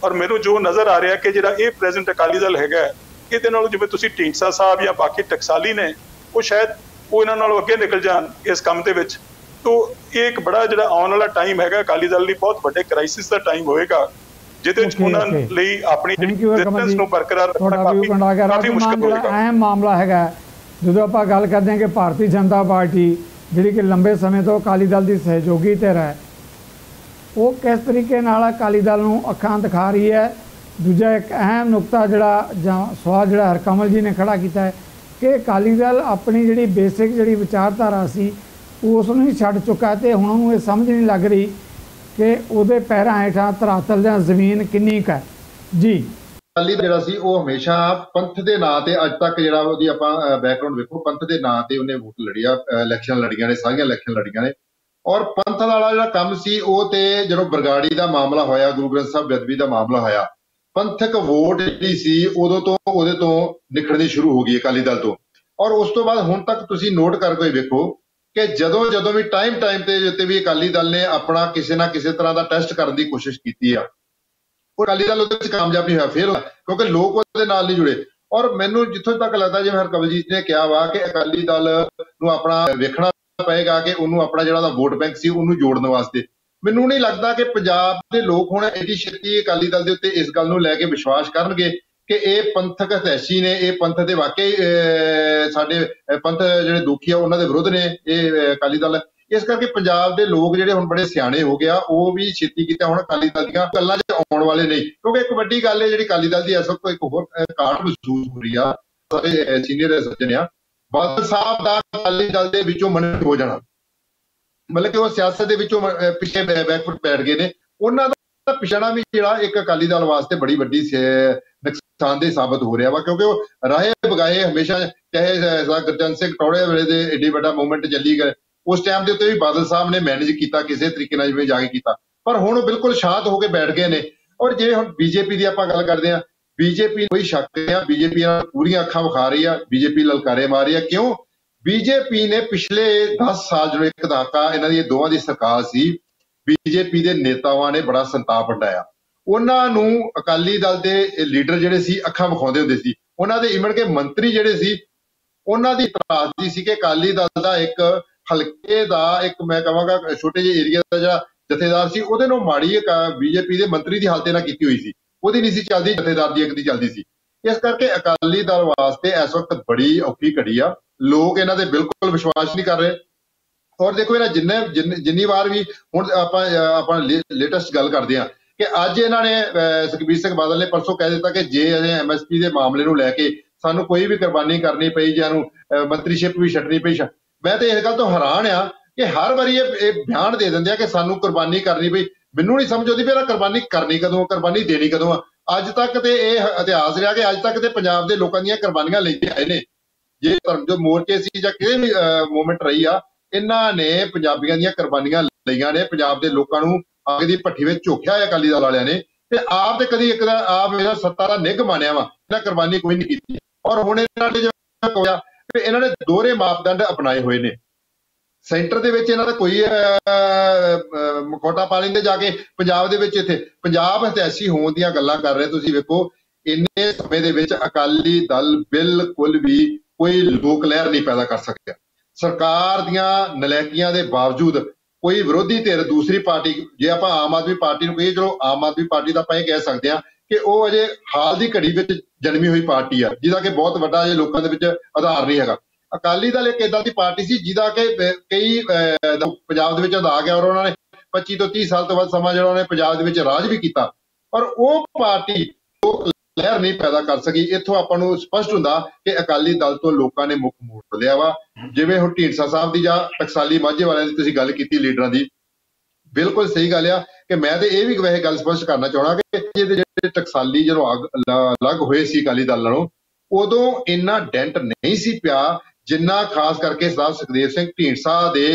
ਔਰ ਮੈਨੂੰ ਜੋ ਨਜ਼ਰ ਆ ਰਿਹਾ ਕਿ ਜਿਹੜਾ ਇਹ ਪ੍ਰੈਜ਼ੈਂਟ ਅਕਾਲੀ ਦਲ ਹੈਗਾ, ਇਹਦੇ ਨਾਲੋਂ ਜਿਵੇਂ ਤੁਸੀਂ ਢੀਂਡਸਾ ਸਾਹਿਬ ਜਾਂ ਬਾਕੀ ਟਕਸਾਲੀ ਨੇ, ਉਹ ਸ਼ਾਇਦ ਉਹ ਇਹਨਾਂ ਨਾਲੋਂ ਅੱਗੇ ਨਿਕਲ ਜਾਣ ਇਸ ਕੰਮ ਦੇ ਵਿੱਚ। ਤੋ ਇਹ ਇੱਕ ਬੜਾ ਜਿਹੜਾ ਆਉਣ ਵਾਲਾ ਟਾਈਮ ਹੈਗਾ ਅਕਾਲੀ ਦਲ ਲਈ ਬਹੁਤ ਵੱਡੇ ਕ੍ਰਾਈਸਿਸ ਦਾ ਟਾਈਮ ਹੋਏਗਾ, ਜਿਹਦੇ ਵਿੱਚ ਉਹਨਾਂ ਲਈ ਆਪਣੀ ਡਿਸਟੈਂਸ ਨੂੰ ਬਰਕਰਾਰ ਰੱਖਣਾ ਕਾਫੀ ਮੁਸ਼ਕਲ ਹੋਏਗਾ। ਅਹਿਮ ਮਾਮਲਾ ਹੈਗਾ ਜਦੋਂ ਆਪਾਂ ਗੱਲ ਕਰਦੇ ਹਾਂ ਕਿ ਭਾਰਤੀ ਜਨਤਾ ਪਾਰਟੀ ਜਿਹੜੀ ਕਿ ਲੰਬੇ ਸਮੇਂ ਤੋਂ ਅਕਾਲੀ ਦਲ ਦੀ ਸਹਿਯੋਗੀ ਧਿਰ ਹੈ, ਉਹ ਕਿਸ ਤਰੀਕੇ ਨਾਲ ਅਕਾਲੀ ਦਲ ਨੂੰ ਅੱਖਾਂ ਦਿਖਾ ਰਹੀ ਹੈ। ਦੂਜਾ ਇੱਕ ਅਹਿਮ ਨੁਕਤਾ ਜਿਹੜਾ ਜਾਂ ਸਵਾਲ ਜਿਹੜਾ ਹਰਕਮਲ ਜੀ ਨੇ ਖੜਾ ਕੀਤਾ ਹੈ ਕਿ ਅਕਾਲੀ ਦਲ ਆਪਣੀ ਜਿਹੜੀ ਬੇਸਿਕ ਜਿਹੜੀ ਵਿਚਾਰਧਾਰਾ ਸੀ ਉਸ ਨੂੰ ਹੀ ਛੱਡ ਚੁੱਕਾ ਤੇ ਹੁਣ ਉਹਨੂੰ ਇਹ ਸਮਝ ਨਹੀਂ ਲੱਗ ਰਹੀ ਕਿ ਉਹਦੇ ਪੈਰਾਂ ਹੇਠਾਂ ਧਰਾਤਲ ਜਾਂ ਜ਼ਮੀਨ ਕਿੰਨੀ ਕੁ ਹੈ। ਜੀ ਅਕਾਲੀ ਜਿਹੜਾ ਸੀ ਉਹ ਹਮੇਸ਼ਾ ਪੰਥ ਦੇ ਨਾਂ ਤੇ ਅੱਜ ਤੱਕ ਜਿਹੜਾ ਉਹਦੀ ਆਪਾਂ ਬੈਕਗ੍ਰਾਉਂਡ ਵੇਖੋ, ਪੰਥ ਦੇ ਨਾਂ ਤੇ ਉਹਨੇ ਵੋਟ ਲੜਿਆ, ਇਲੈਕਸ਼ਨ ਲੜੀਆਂ ਨੇ, ਸਾਰੀਆਂ ਇਲੈਕਸ਼ਨ ਲੜੀਆਂ ਨੇ। ਔਰ ਪੰਥ ਵਾਲਾ ਜਿਹੜਾ ਕੰਮ ਸੀ ਉਹ ਤੇ ਜਦੋਂ ਬਰਗਾੜੀ ਦਾ ਮਾਮਲਾ ਹੋਇਆ, ਗੁਰੂ ਗ੍ਰੰਥ ਸਾਹਿਬ ਬੇਅਦਬੀ ਦਾ ਮਾਮਲਾ ਹੋਇਆ, ਪੰਥਕ ਵੋਟ ਜਿਹੜੀ ਸੀ ਉਦੋਂ ਤੋਂ ਉਹਦੇ ਤੋਂ ਨਿਖੜਨੀ ਸ਼ੁਰੂ ਹੋ ਗਈ ਅਕਾਲੀ ਦਲ ਤੋਂ। ਔਰ ਉਸ ਤੋਂ ਬਾਅਦ ਹੁਣ ਤੱਕ ਤੁਸੀਂ ਨੋਟ ਕਰਕੇ ਵੇਖੋ ਕਿ ਜਦੋਂ ਵੀ ਟਾਈਮ ਤੇ ਉੱਤੇ ਵੀ ਅਕਾਲੀ ਦਲ ਨੇ ਆਪਣਾ ਕਿਸੇ ਨਾ ਕਿਸੇ ਤਰ੍ਹਾਂ ਦਾ ਟੈਸਟ ਕਰਨ ਦੀ ਕੋਸ਼ਿਸ਼ ਕੀਤੀ ਆ, ਉਹ ਅਕਾਲੀ ਦਲ ਉਹਦੇ ਵਿੱਚ ਕਾਮਯਾਬ ਨਹੀਂ ਹੋਇਆ, ਫੇਲ ਹੋਇਆ, ਕਿਉਂਕਿ ਲੋਕ ਉਹਦੇ ਨਾਲ ਨਹੀਂ ਜੁੜੇ। ਔਰ ਮੈਨੂੰ ਜਿੱਥੋਂ ਤੱਕ ਲੱਗਦਾ, ਜਿਵੇਂ ਹਰਕਮਲਜੀਤ ਨੇ ਕਿਹਾ ਵਾ ਕਿ ਅਕਾਲੀ ਦਲ ਨੂੰ ਆਪਣਾ ਵੇਖਣਾ ਪਏਗਾ ਕਿ ਉਹਨੂੰ ਆਪਣਾ ਜਿਹੜਾ ਦਾ ਵੋਟ ਬੈਂਕ ਸੀ ਉਹਨੂੰ ਜੋੜਨ ਵਾਸਤੇ। ਮੈਨੂੰ ਨਹੀਂ ਲੱਗਦਾ ਕਿ ਪੰਜਾਬ ਦੇ ਲੋਕ ਹੁਣ ਐਡੀ ਛੇਤੀ ਅਕਾਲੀ ਦਲ ਦੇ ਉੱਤੇ ਇਸ ਗੱਲ ਨੂੰ ਲੈ ਕੇ ਵਿਸ਼ਵਾਸ ਕਰਨਗੇ ਕਿ ਇਹ ਪੰਥਕ ਹਤੈਸ਼ੀ ਨੇ, ਇਹ ਪੰਥ ਦੇ ਵਾਕਈ ਸਾਡੇ ਪੰਥ ਜਿਹੜੇ ਦੁਖੀ ਆ ਉਹਨਾਂ ਦੇ ਵਿਰੁੱਧ ਨੇ ਇਹ ਅਕਾਲੀ ਦਲ। ਇਸ ਕਰਕੇ ਪੰਜਾਬ ਦੇ ਲੋਕ ਜਿਹੜੇ ਹੁਣ ਬੜੇ ਸਿਆਣੇ ਹੋ ਗਿਆ, ਉਹ ਵੀ ਛੇਤੀ ਕੀਤਾ ਹੁਣ ਅਕਾਲੀ ਦਲ ਦੀਆਂ ਗੱਲਾਂ 'ਚ ਆਉਣ ਵਾਲੇ ਨਹੀਂ। ਕਿਉਂਕਿ ਇੱਕ ਵੱਡੀ ਗੱਲ ਹੈ ਜਿਹੜੀ ਅਕਾਲੀ ਦਲ ਦੀ ਇਸ ਵਕਤ ਇੱਕ ਹੋਰ ਘਾਟ ਮਹਿਸੂਸ ਹੋ ਰਹੀ ਆ, ਸਾਰੇ ਸੀਨੀਅਰ ਸੱਜਣ ਆ, ਬਾਦਲ ਸਾਹਿਬ ਦਾ ਅਕਾਲੀ ਦਲ ਦੇ ਵਿੱਚੋਂ ਮਨਨ ਹੋ ਜਾਣਾ, ਮਤਲਬ ਕਿ ਉਹ ਸਿਆਸਤ ਦੇ ਵਿੱਚੋਂ ਪਿੱਛੇ ਬੈਕਫੁੱਟ ਬੈਠ ਗਏ ਨੇ। ਉਹਨਾਂ ਦਾ ਪਿਛੜਾ ਵੀ ਜਿਹੜਾ ਇੱਕ ਅਕਾਲੀ ਦਲ ਵਾਸਤੇ ਬੜੀ ਵੱਡੀ ਨੁਕਸਾਨਦੇਹ ਸਾਬਤ ਹੋ ਰਿਹਾ ਵਾ, ਕਿਉਂਕਿ ਉਹ ਰਾਹੇ ਬਗਾਏ ਹਮੇਸ਼ਾ, ਚਾਹੇ ਗੁਰਜੰਟ ਸਿੰਘ ਟੌੜੇ ਵੇਲੇ ਦੇ ਏਡੀ ਵੱਡਾ ਮੂਵਮੈਂਟ ਚੱਲੀ ਗਏ, ਉਸ ਟਾਈਮ ਦੇ ਉੱਤੇ ਵੀ ਬਾਦਲ ਸਾਹਿਬ ਨੇ ਮੈਨੇਜ ਕੀਤਾ ਕਿਸੇ ਤਰੀਕੇ ਨਾਲ ਜਿਵੇਂ ਜਾ ਕੇ ਕੀਤਾ, ਪਰ ਹੁਣ ਬਿਲਕੁਲ ਸ਼ਾਂਤ ਹੋ ਕੇ ਬੈਠ ਗਏ ਨੇ। ਔਰ ਜੇ ਹੁਣ ਬੀਜੇਪੀ ਦੀ ਆਪਾਂ ਗੱਲ ਕਰਦੇ ਹਾਂ, ਬੀਜੇਪੀ ਕੋਈ ਸ਼ੱਕ ਨਹੀਂ ਆ, ਬੀਜੇਪੀ ਨਾਲ ਪੂਰੀਆਂ ਅੱਖਾਂ ਵਿਖਾ ਰਹੀ ਆ, ਬੀਜੇਪੀ ਲਲਕਾਰੇ ਮਾਰ ਰਹੀ ਆ। ਕਿਉਂ? ਬੀਜੇਪੀ ਨੇ ਪਿਛਲੇ 10 ਸਾਲ ਜਦੋਂ ਇੱਕ ਦਹਾਕਾ ਇਹਨਾਂ ਦੀ ਦੋਵਾਂ ਦੀ ਸਰਕਾਰ ਸੀ, ਬੀਜੇਪੀ ਦੇ ਨੇਤਾਵਾਂ ਨੇ ਬੜਾ ਸੰਤਾਪ ਵੰਡਾਇਆ। ਉਹਨਾਂ ਨੂੰ ਅਕਾਲੀ ਦਲ ਦੇ ਲੀਡਰ ਜਿਹੜੇ ਸੀ ਅੱਖਾਂ ਵਿਖਾਉਂਦੇ ਹੁੰਦੇ ਸੀ, ਉਹਨਾਂ ਦੇ ਇਵਨ ਕਿ ਮੰਤਰੀ ਜਿਹੜੇ ਸੀ ਉਹਨਾਂ ਦੀ ਤਰਾਸਦੀ ਸੀ ਕਿ ਅਕਾਲੀ ਦਲ ਦਾ ਇੱਕ ਹਲਕੇ ਦਾ ਇੱਕ ਮੈਂ ਕਹਾਂਗਾ ਛੋਟੇ ਜਿਹੇ ਏਰੀਆ ਦਾ ਜਿਹੜਾ ਜਥੇਦਾਰ ਸੀ ਉਹਦੇ ਨੂੰ ਮਾੜੀ ਬੀਜੇਪੀ ਦੇ ਮੰਤਰੀ ਦੀ ਹਾਲਤ ਨਾਲ ਕੀਤੀ ਹੋਈ ਸੀ, ਉਹਦੀ ਨਹੀਂ ਸੀ ਚੱਲਦੀ, ਜਥੇਦਾਰ ਦੀ ਇੱਕ ਦੀ ਚੱਲਦੀ ਸੀ। ਇਸ ਕਰਕੇ ਅਕਾਲੀ ਦਲ ਵਾਸਤੇ ਇਸ ਵਕਤ ਬੜੀ ਔਖੀ ਘੜੀ ਆ, ਲੋਕ ਇਹਨਾਂ ਦੇ ਬਿਲਕੁਲ ਵਿਸ਼ਵਾਸ ਨਹੀਂ ਕਰ ਰਹੇ। ਔਰ ਦੇਖੋ ਇਹਨਾਂ ਜਿੰਨੀ ਵਾਰ ਵੀ ਹੁਣ ਆਪਾਂ ਲੇਟੈਸਟ ਗੱਲ ਕਰਦੇ ਹਾਂ ਕਿ ਅੱਜ ਇਹਨਾਂ ਨੇ ਸੁਖਬੀਰ ਸਿੰਘ ਬਾਦਲ ਨੇ ਪਰਸੋਂ ਕਹਿ ਦਿੱਤਾ ਕਿ ਜੇ ਅਸੀਂ MSP ਦੇ ਮਾਮਲੇ ਨੂੰ ਲੈ ਕੇ ਸਾਨੂੰ ਕੋਈ ਵੀ ਕੁਰਬਾਨੀ ਕਰਨੀ ਪਈ ਜਾਂ ਨੂੰ ਮੰਤਰੀਸ਼ਿਪ ਵੀ ਛੱਡਣੀ ਪਈ, ਮੈਂ ਤਾਂ ਇਸ ਗੱਲ ਤੋਂ ਹੈਰਾਨ ਆ ਕਿ ਹਰ ਵਾਰੀ ਇਹ ਬਿਆਨ ਦੇ ਦਿੰਦੇ ਆ ਕਿ ਸਾਨੂੰ ਕੁਰਬਾਨੀ ਕਰਨੀ ਪਈ। ਮੈਨੂੰ ਨਹੀਂ ਸਮਝ ਆਉਂਦੀ ਵੀ ਇਹਦਾ ਕੁਰਬਾਨੀ ਕਰਨੀ ਕਦੋਂ, ਕੁਰਬਾਨੀ ਦੇਣੀ ਕਦੋਂ ਆ। ਅੱਜ ਤੱਕ ਤੇ ਇਹ ਇਤਿਹਾਸ ਰਿਹਾ ਕਿ ਅੱਜ ਤੱਕ ਤੇ ਪੰਜਾਬ ਦੇ ਲੋਕਾਂ ਦੀਆਂ ਕੁਰਬਾਨੀਆਂ ਲੈਂਦੇ ਆਏ ਨੇ, ਜੇ ਧਰਮ ਦੇ ਮੋਰਚੇ ਸੀ ਜਾਂ ਕਿਸੇ ਵੀ ਮੂਵਮੈਂਟ ਰਹੀ ਆ, ਇਹਨਾਂ ਨੇ ਪੰਜਾਬੀਆਂ ਦੀਆਂ ਕੁਰਬਾਨੀਆਂ ਲਈਆਂ ਨੇ, ਪੰਜਾਬ ਦੇ ਲੋਕਾਂ ਨੂੰ ਅੱਗ ਦੀ ਭੱਠੀ ਵਿੱਚ ਝੋਕਿਆ ਹੈ ਅਕਾਲੀ ਦਲ ਵਾਲਿਆਂ ਨੇ, ਤੇ ਆਪ ਤੇ ਕਦੀ ਇੱਕ ਦਾ ਆਪ ਇਹਦਾ ਸੱਤਾ ਦਾ ਨਿੱਘ ਮਾਣਿਆ ਵਾ, ਇਹਨਾਂ ਕੁਰਬਾਨੀ ਕੋਈ ਨਹੀਂ ਕੀਤੀ। ਔਰ ਹੁਣ ਇਹਨਾਂ ਨੇ ਜਿਹੜਾ ਹੋਇਆ ਕਿ ਇਹਨਾਂ ਨੇ ਦੋਹਰੇ ਮਾਪਦੰਡ ਅਪਣਾਏ ਹੋਏ ਨੇ। ਸੈਂਟਰ ਦੇ ਵਿੱਚ ਇਹਨਾਂ ਦਾ ਕੋਈ ਮੁਖੌਟਾ ਪਾ ਲੈਂਦੇ ਜਾ ਕੇ ਪੰਜਾਬ ਦੇ ਵਿੱਚ, ਇੱਥੇ ਪੰਜਾਬ ਹਤੈਸ਼ੀ ਹੋਣ ਦੀਆਂ ਗੱਲਾਂ ਕਰ ਰਹੇ। ਤੁਸੀਂ ਵੇਖੋ ਇੰਨੇ ਸਮੇਂ ਦੇ ਵਿੱਚ ਅਕਾਲੀ ਦਲ ਬਿਲਕੁਲ ਵੀ ਕੋਈ ਲੋਕ ਲਹਿਰ ਨਹੀਂ ਪੈਦਾ ਕਰ ਸਕਿਆ। ਸਰਕਾਰ ਦੀਆਂ ਨਲਾਇਕੀਆਂ ਦੇ ਬਾਵਜੂਦ ਕੋਈ ਵਿਰੋਧੀ ਧਿਰ ਦੂਸਰੀ ਪਾਰਟੀ, ਜੇ ਆਪਾਂ ਆਮ ਆਦਮੀ ਪਾਰਟੀ ਨੂੰ ਕਹੀਏ, ਚਲੋ ਆਮ ਆਦਮੀ ਪਾਰਟੀ ਦਾ ਆਪਾਂ ਇਹ ਕਹਿ ਸਕਦੇ ਹਾਂ ਕਿ ਉਹ ਅਜੇ ਹਾਲ ਦੀ ਘੜੀ ਵਿੱਚ ਜਨਮੀ ਹੋਈ ਪਾਰਟੀ ਆ, ਜਿਹਦਾ ਕਿ ਬਹੁਤ ਵੱਡਾ ਅਜੇ ਲੋਕਾਂ ਦੇ ਵਿੱਚ ਆਧਾਰ ਨਹੀਂ ਹੈਗਾ। ਅਕਾਲੀ ਦਲ ਇੱਕ ਏਦਾਂ ਦੀ ਪਾਰਟੀ ਸੀ ਜਿਹਦਾ ਕਿ ਕਈ ਪੰਜਾਬ ਦੇ ਵਿੱਚ ਅਧਾ ਗਿਆ, ਔਰ ਉਹਨਾਂ ਨੇ 25 ਤੋਂ 30 ਸਾਲ ਤੋਂ ਵੱਧ ਸਮਾਂ ਜਿਹੜਾ ਉਹਨੇ ਪੰਜਾਬ ਦੇ ਵਿੱਚ ਰਾਜ ਵੀ ਕੀਤਾ, ਪਰ ਉਹ ਪਾਰਟੀ ਲੋਕ ਲਹਿਰ ਨਹੀਂ ਪੈਦਾ ਕਰ ਸਕੀ। ਇੱਥੋਂ ਆਪਾਂ ਨੂੰ ਸਪਸ਼ਟ ਹੁੰਦਾ ਕਿ ਅਕਾਲੀ ਦਲ ਤੋਂ ਲੋਕਾਂ ਨੇ ਮੁੱਖ ਮੋੜ ਲਿਆ ਵਾ। ਜਿਵੇਂ ਹੁਣ ਢੀਂਡਸਾ ਸਾਹਿਬ ਦੀ ਜਾਂ ਟਕਸਾਲੀ ਮਾਝੇ ਵਾਲਿਆਂ ਦੀ ਤੁਸੀਂ ਗੱਲ ਕੀਤੀ ਲੀਡਰਾਂ ਦੀ, ਬਿਲਕੁਲ ਸਹੀ ਗੱਲ ਆ। ਕਿ ਮੈਂ ਤੇ ਇਹ ਵੀ ਵੈਸੇ ਗੱਲ ਸਪਸ਼ਟ ਕਰਨਾ ਚਾਹਣਾ ਕਿ ਜਿਹੜੇ ਟਕਸਾਲੀ ਜਦੋਂ ਅਲੱਗ ਹੋਏ ਸੀ ਅਕਾਲੀ ਦਲ ਨਾਲੋਂ, ਉਦੋਂ ਇੰਨਾ ਡੈਂਟ ਨਹੀਂ ਸੀ ਪਿਆ ਜਿੰਨਾ ਖਾਸ ਕਰਕੇ ਸਰਦਾਰ ਸੁਖਦੇਵ ਸਿੰਘ ਢੀਂਡਸਾ ਦੇ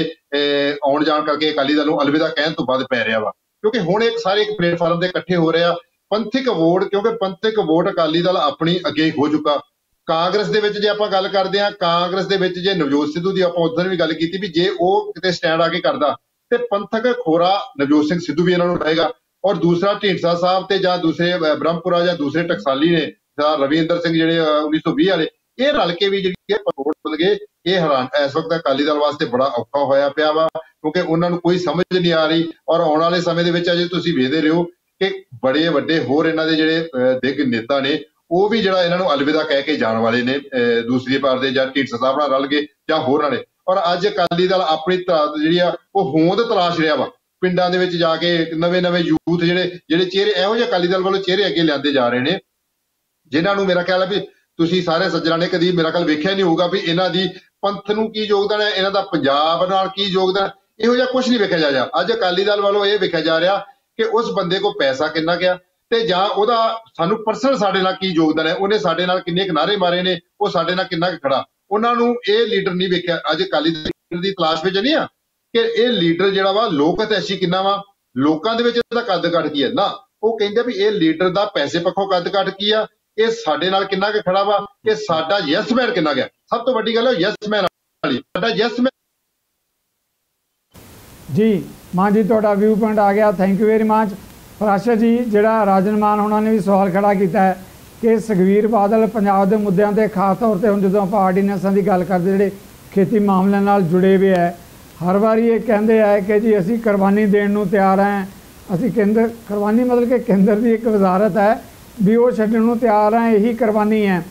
ਆਉਣ ਜਾਣ ਕਰਕੇ ਅਕਾਲੀ ਦਲ ਨੂੰ ਅਲਵਿਦਾ ਕਹਿਣ ਤੋਂ ਬਾਅਦ ਪੈ ਰਿਹਾ ਵਾ। ਕਿਉਂਕਿ ਹੁਣ ਇੱਕ ਸਾਰੇ ਇੱਕ ਪਲੇਟਫਾਰਮ ਤੇ ਇਕੱਠੇ ਹੋ ਰਹੇ ਆ। ਪੰਥਕ ਵੋਟ, ਕਿਉਂਕਿ ਪੰਥਕ ਵੋਟ ਅਕਾਲੀ ਦਲ ਆਪਣੀ ਅੱਗੇ ਹੋ ਚੁੱਕਾ। ਕਾਂਗਰਸ ਦੇ ਵਿੱਚ ਜੇ ਆਪਾਂ ਗੱਲ ਕਰਦੇ ਹਾਂ, ਕਾਂਗਰਸ ਦੇ ਵਿੱਚ ਜੇ ਨਵਜੋਤ ਸਿੱਧੂ ਦੀ ਆਪਾਂ ਉਸ ਦਿਨ ਵੀ ਗੱਲ ਕੀਤੀ ਵੀ ਜੇ ਉਹ ਕਿਤੇ ਸਟੈਂਡ ਆ ਕੇ ਕਰਦਾ ਤੇ ਪੰਥਕ ਖੋਰਾ ਨਵਜੋਤ ਸਿੰਘ ਸਿੱਧੂ ਵੀ ਇਹਨਾਂ ਨੂੰ ਰਹੇਗਾ। ਔਰ ਦੂਸਰਾ ਢੀਂਡਸਾ ਸਾਹਿਬ ਤੇ ਜਾਂ ਦੂਸਰੇ ਬ੍ਰਹਮਪੁਰਾ ਜਾਂ ਦੂਸਰੇ ਟਕਸਾਲੀ ਨੇ ਰਵਿੰਦਰ ਸਿੰਘ ਜਿਹੜੇ 1920 ਵਾਲੇ, ਇਹ ਰਲ ਕੇ ਵੀ ਜਿਹੜੀ ਵੋਟ ਬਦਲ ਗਏ। ਇਹ ਹੈਰਾਨ ਇਸ ਵਕਤ ਅਕਾਲੀ ਦਲ ਵਾਸਤੇ ਬੜਾ ਔਖਾ ਹੋਇਆ ਪਿਆ ਵਾ, ਕਿਉਂਕਿ ਉਹਨਾਂ ਨੂੰ ਕੋਈ ਸਮਝ ਨਹੀਂ ਆ ਰਹੀ। ਔਰ ਆਉਣ ਵਾਲੇ ਸਮੇਂ ਦੇ ਵਿੱਚ ਅਜੇ ਤੁਸੀਂ ਵੇਖਦੇ ਰਹੋ ਕਿ ਬੜੇ ਵੱਡੇ ਹੋਰ ਇਹਨਾਂ ਦੇ ਜਿਹੜੇ ਦਿੱਗ ਨੇਤਾ ਨੇ, ਉਹ ਵੀ ਜਿਹੜਾ ਇਹਨਾਂ ਨੂੰ ਅਲਵਿਦਾ ਕਹਿ ਕੇ ਜਾਣ ਵਾਲੇ ਨੇ ਦੂਸਰੀ ਪਾਰ ਦੇ, ਜਾਂ ਢੀਂਡਸਾ ਸਾਹਿਬ ਨਾਲ ਰਲ ਗਏ ਜਾਂ ਹੋਰ ਨਾਲੇ। ਔਰ ਅੱਜ ਅਕਾਲੀ ਦਲ ਆਪਣੀ ਜਿਹੜੀ ਆ ਉਹ ਹੋਂਦ ਤਲਾਸ਼ ਰਿਹਾ ਵਾ, ਪਿੰਡਾਂ ਦੇ ਵਿੱਚ ਜਾ ਕੇ ਨਵੇਂ ਯੂਥ ਜਿਹੜੇ ਚਿਹਰੇ ਇਹੋ ਜਿਹੇ ਅਕਾਲੀ ਦਲ ਵੱਲੋਂ ਚਿਹਰੇ ਅੱਗੇ ਲਿਆਂਦੇ ਜਾ ਰਹੇ ਨੇ, ਜਿਨ੍ਹਾਂ ਨੂੰ ਮੇਰਾ ਖਿਆਲ ਹੈ ਵੀ ਤੁਸੀਂ ਸਾਰੇ ਸੱਜਣਾਂ ਨੇ ਕਦੀ ਮੇਰਾ ਖਿਆਲ ਵੇਖਿਆ ਨਹੀਂ ਹੋਊਗਾ ਵੀ ਇਹਨਾਂ ਦੀ ਪੰਥ ਨੂੰ ਕੀ ਯੋਗਦਾਨ ਹੈ, ਇਹਨਾਂ ਦਾ ਪੰਜਾਬ ਨਾਲ ਕੀ ਯੋਗਦਾਨ, ਇਹੋ ਜਿਹਾ ਕੁਝ ਨਹੀਂ ਵੇਖਿਆ ਜਾ ਰਿਹਾ। ਅੱਜ ਅਕਾਲੀ ਦਲ ਵੱਲੋਂ ਇਹ ਵੇਖਿਆ ਜਾ ਰਿਹਾ ਕਿ ਉਸ ਬੰਦੇ ਕੋਲ ਪੈਸਾ ਕਿੰਨਾ ਗਿਆ ਤੇ ਜਾਂ ਉਹਦਾ ਸਾਨੂੰ ਪਰਸਨਲ ਸਾਡੇ ਨਾਲ ਕੀ ਯੋਗਦਾਨ ਹੈ, ਉਹਨੇ ਸਾਡੇ ਨਾਲ ਕਿੰਨੇ ਕਿਨਾਰੇ ਮਾਰੇ ਨੇ, ਉਹ ਸਾਡੇ ਨਾਲ ਕਿੰਨਾ ਖੜਾ। ਉਹਨਾਂ ਨੂੰ ਇਹ ਲੀਡਰ ਨਹੀਂ ਵੇਖਿਆ। ਅੱਜ ਅਕਾਲੀ ਦਲ ਦੀ ਤਲਾਸ਼ ਵਿੱਚ ਨਹੀਂ ਆ ਕਿ ਇਹ ਲੀਡਰ ਜਿਹੜਾ ਵਾ ਲੋਕ ਹਤੈਸ਼ੀ ਕਿੰਨਾ ਵਾ, ਲੋਕਾਂ ਦੇ ਵਿੱਚ ਇਹਦਾ ਕੱਦ ਕੱਟ ਕੀ ਹੈ ਨਾ। ਉਹ ਕਹਿੰਦੇ ਵੀ ਇਹ ਲੀਡਰ ਦਾ ਪੈਸੇ ਪੱਖੋਂ ਕੱਦ ਕੱਟ ਕੀ ਆ, ਇਹ ਸਾਡੇ ਨਾਲ ਕਿੰਨਾ ਕੁ ਖੜਾ ਵਾ, ਕਿ ਸਾਡਾ ਯੈਸ ਮੈਨ ਕਿੰਨਾ ਗਿਆ। ਸਭ ਤੋਂ ਵੱਡੀ ਗੱਲ ਹੈ ਯੈਸ ਮੈਨ ਵਾਲੀ, ਸਾਡਾ ਯੈਸ ਮੈਨ। ਜੀ ਮਾਨ ਜੀ, ਤੁਹਾਡਾ ਵਿਊ ਪੁਆਇੰਟ ਆ ਗਿਆ, ਥੈਂਕ ਯੂ ਵੈਰੀ ਮਚ। ਪ੍ਰਾਸ਼ਾ ਜੀ, ਜਿਹੜਾ ਰਾਜਨ ਮਾਨ ਉਹਨਾਂ ਨੇ ਵੀ ਸਵਾਲ ਖੜਾ ਕੀਤਾ ਹੈ ਕਿ ਸੁਖਬੀਰ ਬਾਦਲ ਪੰਜਾਬ ਦੇ ਮੁੱਦਿਆਂ ਤੇ ਖਾਸ ਤੌਰ ਤੇ ਹੁਣ ਜਦੋਂ ਆਪਾਂ ਆਰਡੀਨੈਂਸਾਂ ਦੀ ਗੱਲ ਕਰਦੇ ਜਿਹੜੇ ਖੇਤੀ ਮਾਮਲਿਆਂ ਨਾਲ ਜੁੜੇ ਹੋਏ ਹੈ, ਹਰ ਵਾਰੀ ਇਹ ਕਹਿੰਦੇ ਹੈ ਕਿ ਜੀ ਅਸੀਂ ਕੁਰਬਾਨੀ ਦੇਣ ਨੂੰ ਤਿਆਰ ਹਾਂ। ਅਸੀਂ ਕੇਂਦਰ ਕੁਰਬਾਨੀ ਮਤਲਬ ਕਿ ਕੇਂਦਰ ਦੀ ਇੱਕ ਵਜ਼ਾਰਤ ਹੈ ਵੀ ਉਹ ਛੱਡਣ ਨੂੰ ਤਿਆਰ ਹਾਂ, ਇਹੀ ਕੁਰਬਾਨੀ ਹੈ।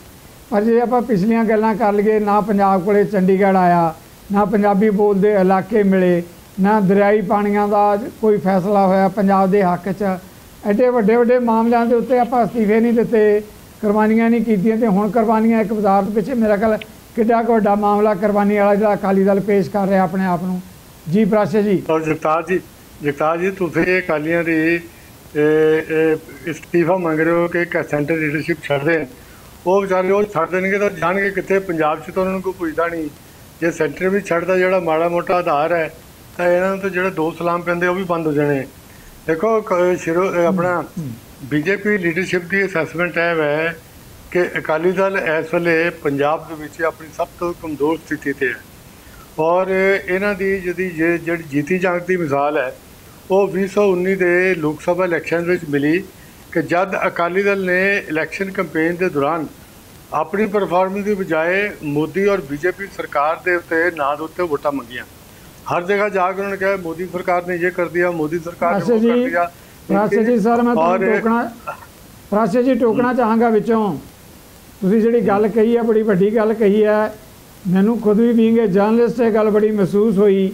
ਪਰ ਜੇ ਆਪਾਂ ਪਿਛਲੀਆਂ ਗੱਲਾਂ ਕਰ ਲਈਏ, ਨਾ ਪੰਜਾਬ ਕੋਲੇ ਚੰਡੀਗੜ੍ਹ ਆਇਆ, ਨਾ ਪੰਜਾਬੀ ਬੋਲਦੇ ਇਲਾਕੇ ਮਿਲੇ, ਨਾ ਦਰਿਆਈ ਪਾਣੀਆਂ ਦਾ ਕੋਈ ਫੈਸਲਾ ਹੋਇਆ ਪੰਜਾਬ ਦੇ ਹੱਕ 'ਚ। ਐਡੇ ਵੱਡੇ ਮਾਮਲਿਆਂ ਦੇ ਉੱਤੇ ਆਪਾਂ ਅਸਤੀਫੇ ਨਹੀਂ ਦਿੱਤੇ, ਕੁਰਬਾਨੀਆਂ ਨਹੀਂ ਕੀਤੀਆਂ, ਤੇ ਹੁਣ ਕੁਰਬਾਨੀਆਂ ਇੱਕ ਵਜ਼ਾਰਤ ਪਿੱਛੇ ਮੇਰਾ ਖਿਆਲ ਕਿੱਡਾ ਕੁ ਵੱਡਾ ਮਾਮਲਾ ਕੁਰਬਾਨੀ ਵਾਲਾ ਜਿਹੜਾ ਅਕਾਲੀ ਦਲ ਪੇਸ਼ ਕਰ ਰਿਹਾ ਆਪਣੇ ਆਪ ਨੂੰ। ਜੀ ਪ੍ਰਾਸ਼ਾ ਜੀ। ਔਰ ਜਗਤਾਰ ਜੀ ਤੁਸੀਂ ਅਕਾਲੀਆਂ ਦੀ ਇਸਤੀਫਾ ਮੰਗ ਰਹੇ ਹੋ ਕਿ ਸੈਂਟਰ ਲੀਡਰਸ਼ਿਪ ਛੱਡ ਦੇਣ, ਉਹ ਵਿਚਾਰੇ ਉਹ ਛੱਡ ਦੇਣਗੇ ਤਾਂ ਜਾਣਗੇ ਕਿੱਥੇ। ਪੰਜਾਬ 'ਚ ਤਾਂ ਉਹਨਾਂ ਨੂੰ ਕੋਈ ਪੁੱਛਦਾ ਨਹੀਂ। ਜੇ ਸੈਂਟਰ ਵੀ ਛੱਡਦਾ ਜਿਹੜਾ ਮਾੜਾ ਮੋਟਾ ਆਧਾਰ ਹੈ ਤਾਂ ਇਹਨਾਂ ਨੂੰ ਤਾਂ ਜਿਹੜੇ ਦੋ ਸਲਾਮ ਪੈਂਦੇ ਉਹ ਵੀ ਬੰਦ ਹੋ ਜਾਣੇ। ਦੇਖੋ ਆਪਣਾ ਬੀਜੇਪੀ ਲੀਡਰਸ਼ਿਪ ਦੀ ਅਸੈਸਮੈਂਟ ਇਹ ਹੈ ਕਿ ਅਕਾਲੀ ਦਲ ਇਸ ਵੇਲੇ ਪੰਜਾਬ ਦੇ ਵਿੱਚ ਆਪਣੀ ਸਭ ਤੋਂ ਕਮਜ਼ੋਰ ਸਥਿਤੀ 'ਤੇ ਹੈ। ਔਰ ਇਹਨਾਂ ਦੀ ਜਿਹੜੀ ਜੀਤੀ ਜੰਗ ਦੀ ਮਿਸਾਲ ਹੈ ਉਹ 2019 ਦੇ ਲੋਕ ਸਭਾ ਇਲੈਕਸ਼ਨ ਵਿੱਚ ਮਿਲੀ ਕਿ ਜਦ ਅਕਾਲੀ ਦਲ ਨੇ ਇਲੈਕਸ਼ਨ ਕੈਂਪੇਨ ਦੇ ਦੌਰਾਨ ਆਪਣੀ ਪਰਫਾਰਮੈਂਸ ਦੀ ਬਜਾਏ ਮੋਦੀ ਔਰ ਬੀਜੇਪੀ ਸਰਕਾਰ ਦੇ ਉੱਤੇ ਨਾਂ ਦੇ ਉੱਤੇ ਵੋਟਾਂ ਮੰਗੀਆਂ। ਹਰ ਜਗ੍ਹਾ ਜਾ ਕੇ उन्होंने कहा मोदी सरकार ने ये कर दिया, मोदी सरकार ने वो कर दिया। ਪ੍ਰਾਸ਼ਾ ਜੀ ਸਰ ਮੈਂ ਤੁਹਾਨੂੰ ਪ੍ਰਾਸ਼ਾ ਜੀ ਟੋਕਣਾ ਚਾਹਾਂਗਾ ਵਿੱਚੋਂ। ਤੁਸੀਂ ਜਿਹੜੀ ਗੱਲ ਕਹੀ ਹੈ ਬੜੀ ਵੱਡੀ ਗੱਲ ਕਹੀ ਹੈ। ਮੈਨੂੰ ਖੁਦ ਵੀ ਬੀਂਗ ਏ ਜਰਨਲਿਸਟ ਇਹ ਗੱਲ ਬੜੀ ਮਹਿਸੂਸ ਹੋਈ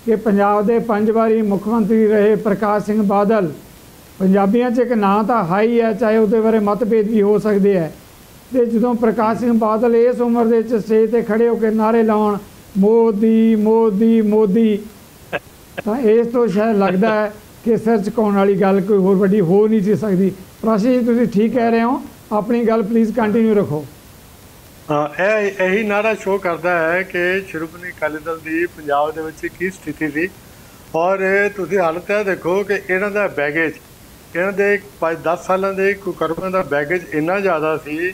ਕਿ ਪੰਜਾਬ ਦੇ 5 ਵਾਰੀ ਮੁੱਖ ਮੰਤਰੀ ਰਹੇ ਪ੍ਰਕਾਸ਼ ਸਿੰਘ ਬਾਦਲ, ਪੰਜਾਬੀਆਂ 'ਚ ਇੱਕ ਨਾਂ ਤਾਂ ਹਾਈ ਹੈ, ਚਾਹੇ ਉਹਦੇ ਬਾਰੇ ਮਤਭੇਦ ਵੀ ਹੋ ਸਕਦੇ ਹੈ। ਅਤੇ ਜਦੋਂ ਪ੍ਰਕਾਸ਼ ਸਿੰਘ ਬਾਦਲ ਇਸ ਉਮਰ ਦੇ 'ਚ ਸਟੇਜ 'ਤੇ ਖੜ੍ਹੇ ਹੋ ਕੇ ਨਾਅਰੇ ਲਾਉਣ ਮੋਦੀ ਮੋਦੀ ਮੋਦੀ, ਤਾਂ ਇਸ ਤੋਂ ਸ਼ਾਇਦ ਲੱਗਦਾ ਹੈ ਕਿ ਸਿਰ ਝੁਕਾਉਣ ਵਾਲੀ ਗੱਲ ਕੋਈ ਹੋਰ ਵੱਡੀ ਹੋ ਨਹੀਂ ਸੀ ਸਕਦੀ। ਪ੍ਰਾਸ਼ਾ ਜੀ ਤੁਸੀਂ ਠੀਕ ਕਹਿ ਰਹੇ ਹੋ, ਆਪਣੀ ਗੱਲ ਪਲੀਜ਼ ਕੰਟੀਨਿਊ ਰੱਖੋ। ਇਹੀ ਨਾਰਾ ਸ਼ੋਅ ਕਰਦਾ ਹੈ ਕਿ ਸ਼੍ਰੋਮਣੀ ਅਕਾਲੀ ਦਲ ਦੀ ਪੰਜਾਬ ਦੇ ਵਿੱਚ ਕੀ ਸਥਿਤੀ ਸੀ। ਔਰ ਤੁਸੀਂ ਹਾਲਤ ਇਹ ਦੇਖੋ ਕਿ ਇਹਨਾਂ ਦਾ ਬੈਗੇਜ, ਇਹਨਾਂ ਦੇ 5-10 ਸਾਲਾਂ ਦੇ ਕੁਕਰਮਾਂ ਦਾ ਬੈਗੇਜ ਇੰਨਾ ਜ਼ਿਆਦਾ ਸੀ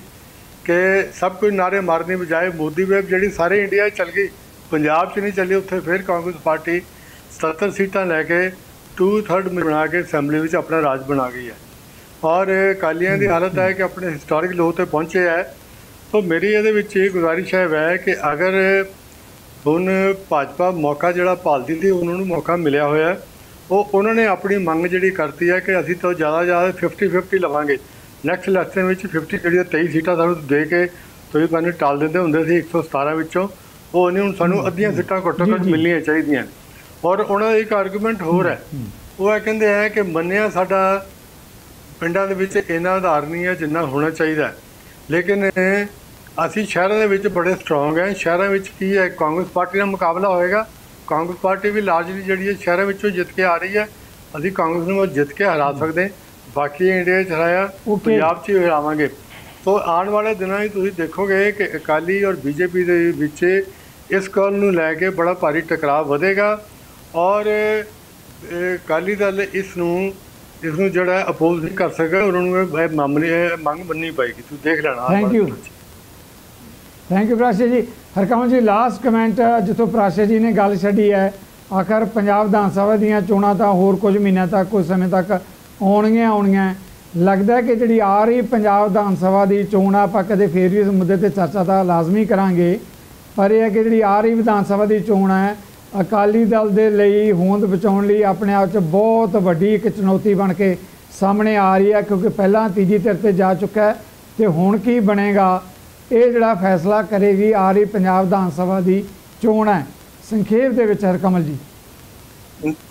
ਕਿ ਸਭ ਕੁਝ ਨਾਰੇ ਮਾਰਨੀ ਬਜਾਏ ਮੋਦੀ ਵੇਵ ਜਿਹੜੀ ਸਾਰੇ ਇੰਡੀਆ 'ਚ ਚੱਲ ਗਈ, ਪੰਜਾਬ 'ਚ ਨਹੀਂ ਚੱਲੀ। ਉੱਥੇ ਫਿਰ ਕਾਂਗਰਸ ਪਾਰਟੀ 77 ਸੀਟਾਂ ਲੈ ਕੇ 2/3 ਬਣਾ ਕੇ ਅਸੈਂਬਲੀ ਵਿੱਚ ਆਪਣਾ ਰਾਜ ਬਣਾ ਗਈ ਹੈ। ਔਰ ਅਕਾਲੀਆਂ ਦੀ ਹਾਲਤ ਹੈ ਕਿ ਆਪਣੇ ਹਿਸਟੋਰਿਕ ਲੋਅ 'ਤੇ ਪਹੁੰਚੇ ਹੈ। तो मेरी ये गुजारिश है कि अगर ਹੁਣ भाजपा मौका ਜਿਹੜਾ ਭਾਲਦੀ ਸੀ ਉਹਨਾਂ ਨੂੰ मौका मिलिया होया, ਉਹਨਾਂ ਨੇ ਆਪਣੀ ਮੰਗ ਜਿਹੜੀ ਕਰਤੀ ਹੈ ਕਿ ਅਸੀਂ ਤਾਂ ਜ਼ਿਆਦਾ 50-50 ਲਵਾਂਗੇ। ਨੈਕਸਟ ਇਲੈਕਸ਼ਨ ਵਿੱਚ 50 ਜਿਹੜੀਆਂ 23 ਸੀਟਾਂ ਸਾਨੂੰ ਦੇ ਕੇ ਤੁਸੀਂ ਬੰਨੇ ਟਾਲ ਦਿੰਦੇ ਹੁੰਦੇ ਸੀ 117 ਵਿੱਚੋਂ, ਉਹ ਨਹੀਂ ਹੁਣ ਸਾਨੂੰ ਅੱਧੀਆਂ ਸੀਟਾਂ ਘੱਟੋ ਘੱਟ ਮਿਲਣੀਆਂ ਚਾਹੀਦੀਆਂ। ਔਰ ਉਹਨਾਂ ਦਾ ਇੱਕ ਆਰਗੂਮੈਂਟ ਹੋਰ ਹੈ, ਉਹ ਇਹ ਕਹਿੰਦੇ ਹੈ ਕਿ ਮੰਨਿਆ ਸਾਡਾ ਪਿੰਡਾਂ ਦੇ ਵਿੱਚ ਇੰਨਾ ਆਧਾਰ ਨਹੀਂ ਹੈ ਜਿੰਨਾ ਹੋਣਾ ਚਾਹੀਦਾ, ਲੇਕਿਨ ਅਸੀਂ ਸ਼ਹਿਰਾਂ ਦੇ ਵਿੱਚ ਬੜੇ ਸਟਰੋਂਗ ਹੈ। ਸ਼ਹਿਰਾਂ ਵਿੱਚ ਕੀ ਹੈ, ਕਾਂਗਰਸ ਪਾਰਟੀ ਨਾਲ ਮੁਕਾਬਲਾ ਹੋਏਗਾ। ਕਾਂਗਰਸ ਪਾਰਟੀ ਵੀ ਲਾਰਜਲੀ ਜਿਹੜੀ ਹੈ ਸ਼ਹਿਰਾਂ ਵਿੱਚੋਂ ਜਿੱਤ ਕੇ ਆ ਰਹੀ ਹੈ। ਅਸੀਂ ਕਾਂਗਰਸ ਨੂੰ ਜਿੱਤ ਕੇ ਹਰਾ ਸਕਦੇ, ਬਾਕੀ ਇੰਡੀਆ 'ਚ ਹਰਾਇਆ, ਪੰਜਾਬ 'ਚ ਹੀ ਹਰਾਵਾਂਗੇ। ਸੋ ਆਉਣ ਵਾਲੇ ਦਿਨਾਂ ਵਿੱਚ ਤੁਸੀਂ ਦੇਖੋਗੇ ਕਿ ਅਕਾਲੀ ਔਰ ਬੀਜੇਪੀ ਦੇ ਵਿੱਚ ਇਸ ਗੱਲ ਨੂੰ ਲੈ ਕੇ ਬੜਾ ਭਾਰੀ ਟਕਰਾਅ ਵਧੇਗਾ ਔਰ ਅਕਾਲੀ ਦਲ ਇਸ ਨੂੰ ਜਿਹੜਾ ਅਪੋਜ਼ ਨਹੀਂ ਕਰ ਸਕੇਗਾ। ਉਹਨਾਂ ਨੂੰ ਇਹ ਮੰਗ ਮੰਨਣੀ ਪਏਗੀ। ਤੁਸੀਂ ਦੇਖ ਲੈਣਾ। Thank you Prasha ji. Harkamal ji last comment जितों प्राशा जी ने गल छड़ी है, आखिर पंजाब विधान सभा दीयां चोणां तां होर कुछ महीनों तक कुछ समय तक आउणगीਆਂ लगता है कि जी आ रही पंजाब विधान सभा की चोण आपां कदे फिर भी इस मुद्दे ते चर्चा तो लाजमी करांगे, पर यह है कि जी आ रही विधान सभा की चोण है अकाली दल दे लई होंद बचाउण लई अपने आप च बहुत वड्डी एक चुनौती बन के सामने आ रही है, क्योंकि पहलां तीजी धिर ते जा चुका है तो हुण की बनेगा ये जिहड़ा फैसला करेगी आ रही पंजाब विधान सभा की चोण है। संखेप दे विच हरकमल जी।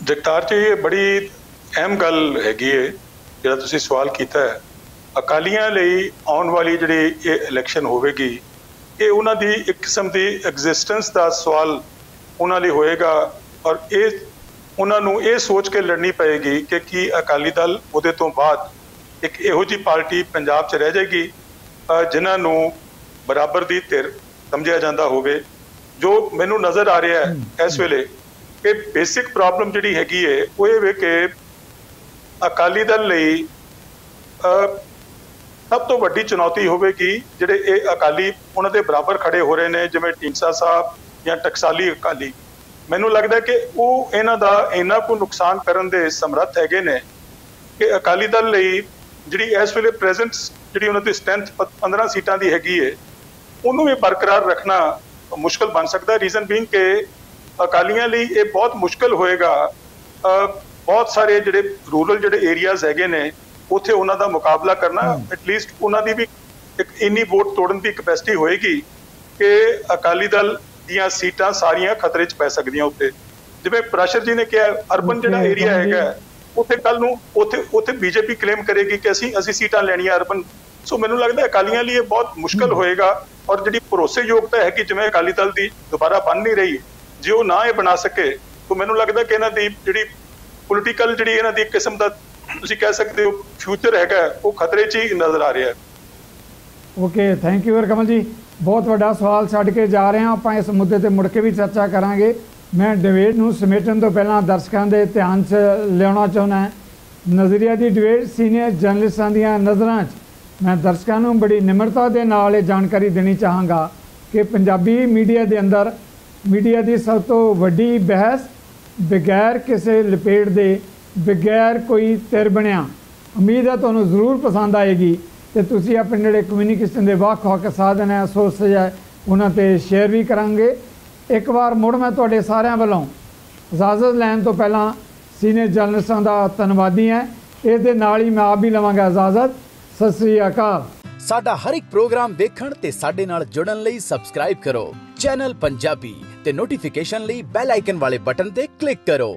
जगतार जी ये बड़ी अहम गल हैगी है जिहड़ा तुसीं सवाल कीता है। अकालियां लई आउण वाली जिहड़ी ये इलैक्शन होवेगी ये उन्हां दी एक किस्म दी एग्जिस्टेंस दा सवाल उन्हां लई होएगा और ये उन्हां नूं ये सोच के लड़नी पएगी कि की अकाली दल उहदे तो बाद एक इहो जी पार्टी पंजाब 'च रह जाएगी जिन्हां नूं बराबर दी धिर समझिया जाता होवे। जो मैनू नज़र आ रहा है इस वेले कि बेसिक प्रॉब्लम जिहड़ी हैगी है वो ये वे कि अकाली दल लई सब तो वड्डी चुनौती होवेगी जिहड़े ये अकाली उन्हां दे बराबर खड़े हो रहे हैं, जिवें ढींडसा साहब या टकसाली अकाली। मैनू लगता है कि वो इन्हां दा इन्ना को नुकसान करन दे समर्थ हैगे ने कि अकाली दल लई जिहड़ी इस वेले प्रेजेंट जिहड़ी उन्हां दी स्ट्रेंथ 15 सीटां दी हैगी है ਉਹਨੂੰ ਵੀ ਬਰਕਰਾਰ ਰੱਖਣਾ ਮੁਸ਼ਕਲ ਬਣ ਸਕਦਾ। ਰੀਜ਼ਨ ਬੀਇੰਗ ਕਿ ਅਕਾਲੀਆਂ ਲਈ ਇਹ ਬਹੁਤ ਮੁਸ਼ਕਲ ਹੋਏਗਾ। ਬਹੁਤ ਸਾਰੇ ਜਿਹੜੇ ਰੂਰਲ ਜਿਹੜੇ ਏਰੀਆਜ਼ ਹੈਗੇ ਨੇ ਉੱਥੇ ਉਹਨਾਂ ਦਾ ਮੁਕਾਬਲਾ ਕਰਨਾ, ਐਟਲੀਸਟ ਉਹਨਾਂ ਦੀ ਵੀ ਇੱਕ ਇੰਨੀ ਵੋਟ ਤੋੜਨ ਦੀ ਕਪੈਸਿਟੀ ਹੋਏਗੀ ਕਿ ਅਕਾਲੀ ਦਲ ਦੀਆਂ ਸੀਟਾਂ ਸਾਰੀਆਂ ਖਤਰੇ 'ਚ ਪੈ ਸਕਦੀਆਂ ਉੱਤੇ। ਜਿਵੇਂ ਪ੍ਰਾਸ਼ਰ ਜੀ ਨੇ ਕਿਹਾ ਅਰਬਨ ਜਿਹੜਾ ਏਰੀਆ ਹੈਗਾ ਉੱਥੇ ਕੱਲ ਨੂੰ ਉੱਥੇ ਬੀਜੇਪੀ ਕਲੇਮ ਕਰੇਗੀ ਕਿ ਅਸੀਂ ਸੀਟਾਂ ਲੈਣੀਆਂ ਅਰਬਨ। ਸੋ ਮੈਨੂੰ ਲੱਗਦਾ ਅਕਾਲੀਆਂ ਲਈ ਇਹ ਬਹੁਤ ਮੁਸ਼ਕਲ ਹੋਏਗਾ ਔਰ ਜਿਹੜੀ ਭਰੋਸੇਯੋਗਤਾ ਹੈ ਕਿ ਜਿਵੇਂ ਅਕਾਲੀ ਦਲ ਦੀ ਦੁਬਾਰਾ ਬਣ ਨਹੀਂ ਰਹੀ, ਜੇ ਉਹ ਨਾ ਇਹ ਬਣਾ ਸਕੇ ਤਾਂ ਮੈਨੂੰ ਲੱਗਦਾ ਕਿ ਇਹਨਾਂ ਦੀ ਜਿਹੜੀ ਪੋਲੀਟੀਕਲ ਜਿਹੜੀ ਇਹਨਾਂ ਦੀ ਕਿਸਮ ਦਾ ਤੁਸੀਂ ਕਹਿ ਸਕਦੇ ਹੋ ਫਿਊਚਰ ਹੈਗਾ ਉਹ ਖਤਰੇ 'ਚ ਹੀ ਨਜ਼ਰ ਆ ਰਿਹਾ। ओके थैंक यू हरकमल जी। बहुत वड्डा सवाल छड्ड के जा रहे हैं, आपां इस मुद्दे ते मुड़ के भी चर्चा करांगे। मैं डिबेट नूं समेटण तो पहलां दर्शकां दे ध्यान 'च लियाउणा चाहुंदा नज़रिया की डिबेट सीनियर जर्नलिस्टां दीयां नज़रां 'च मैं दर्शकों को बड़ी निमरता के नाल जानकारी देनी चाहांगा कि पंजाबी मीडिया के अंदर मीडिया की सब तो वड्डी बहस बगैर किसी लपेट दे बगैर कोई तिर बनिया। उम्मीद है तुहानूं जरूर पसंद आएगी तो तुसीं अपने जिहड़े कम्यूनीकेशन के ਵੱਖ-ਵੱਖ साधन है सोर्सेज है उन्हां ते शेयर भी करांगे। एक बार मुड़ मैं तुहाडे सारिਆਂ ਵੱਲੋਂ इजाजत लैण तो पहलां सीनियर जर्नलिस्टां दा धन्नवादी है। इस दे नाल ही मैं आप भी लवांगा इजाजत। सत श्री अकाल। साडा हर एक प्रोग्राम देखण ते साडे नाल जुड़न लई सबसक्राइब करो चैनल पंजाबी ते नोटिफिकेशन लई बैल आइकन वाले बटन ते क्लिक करो।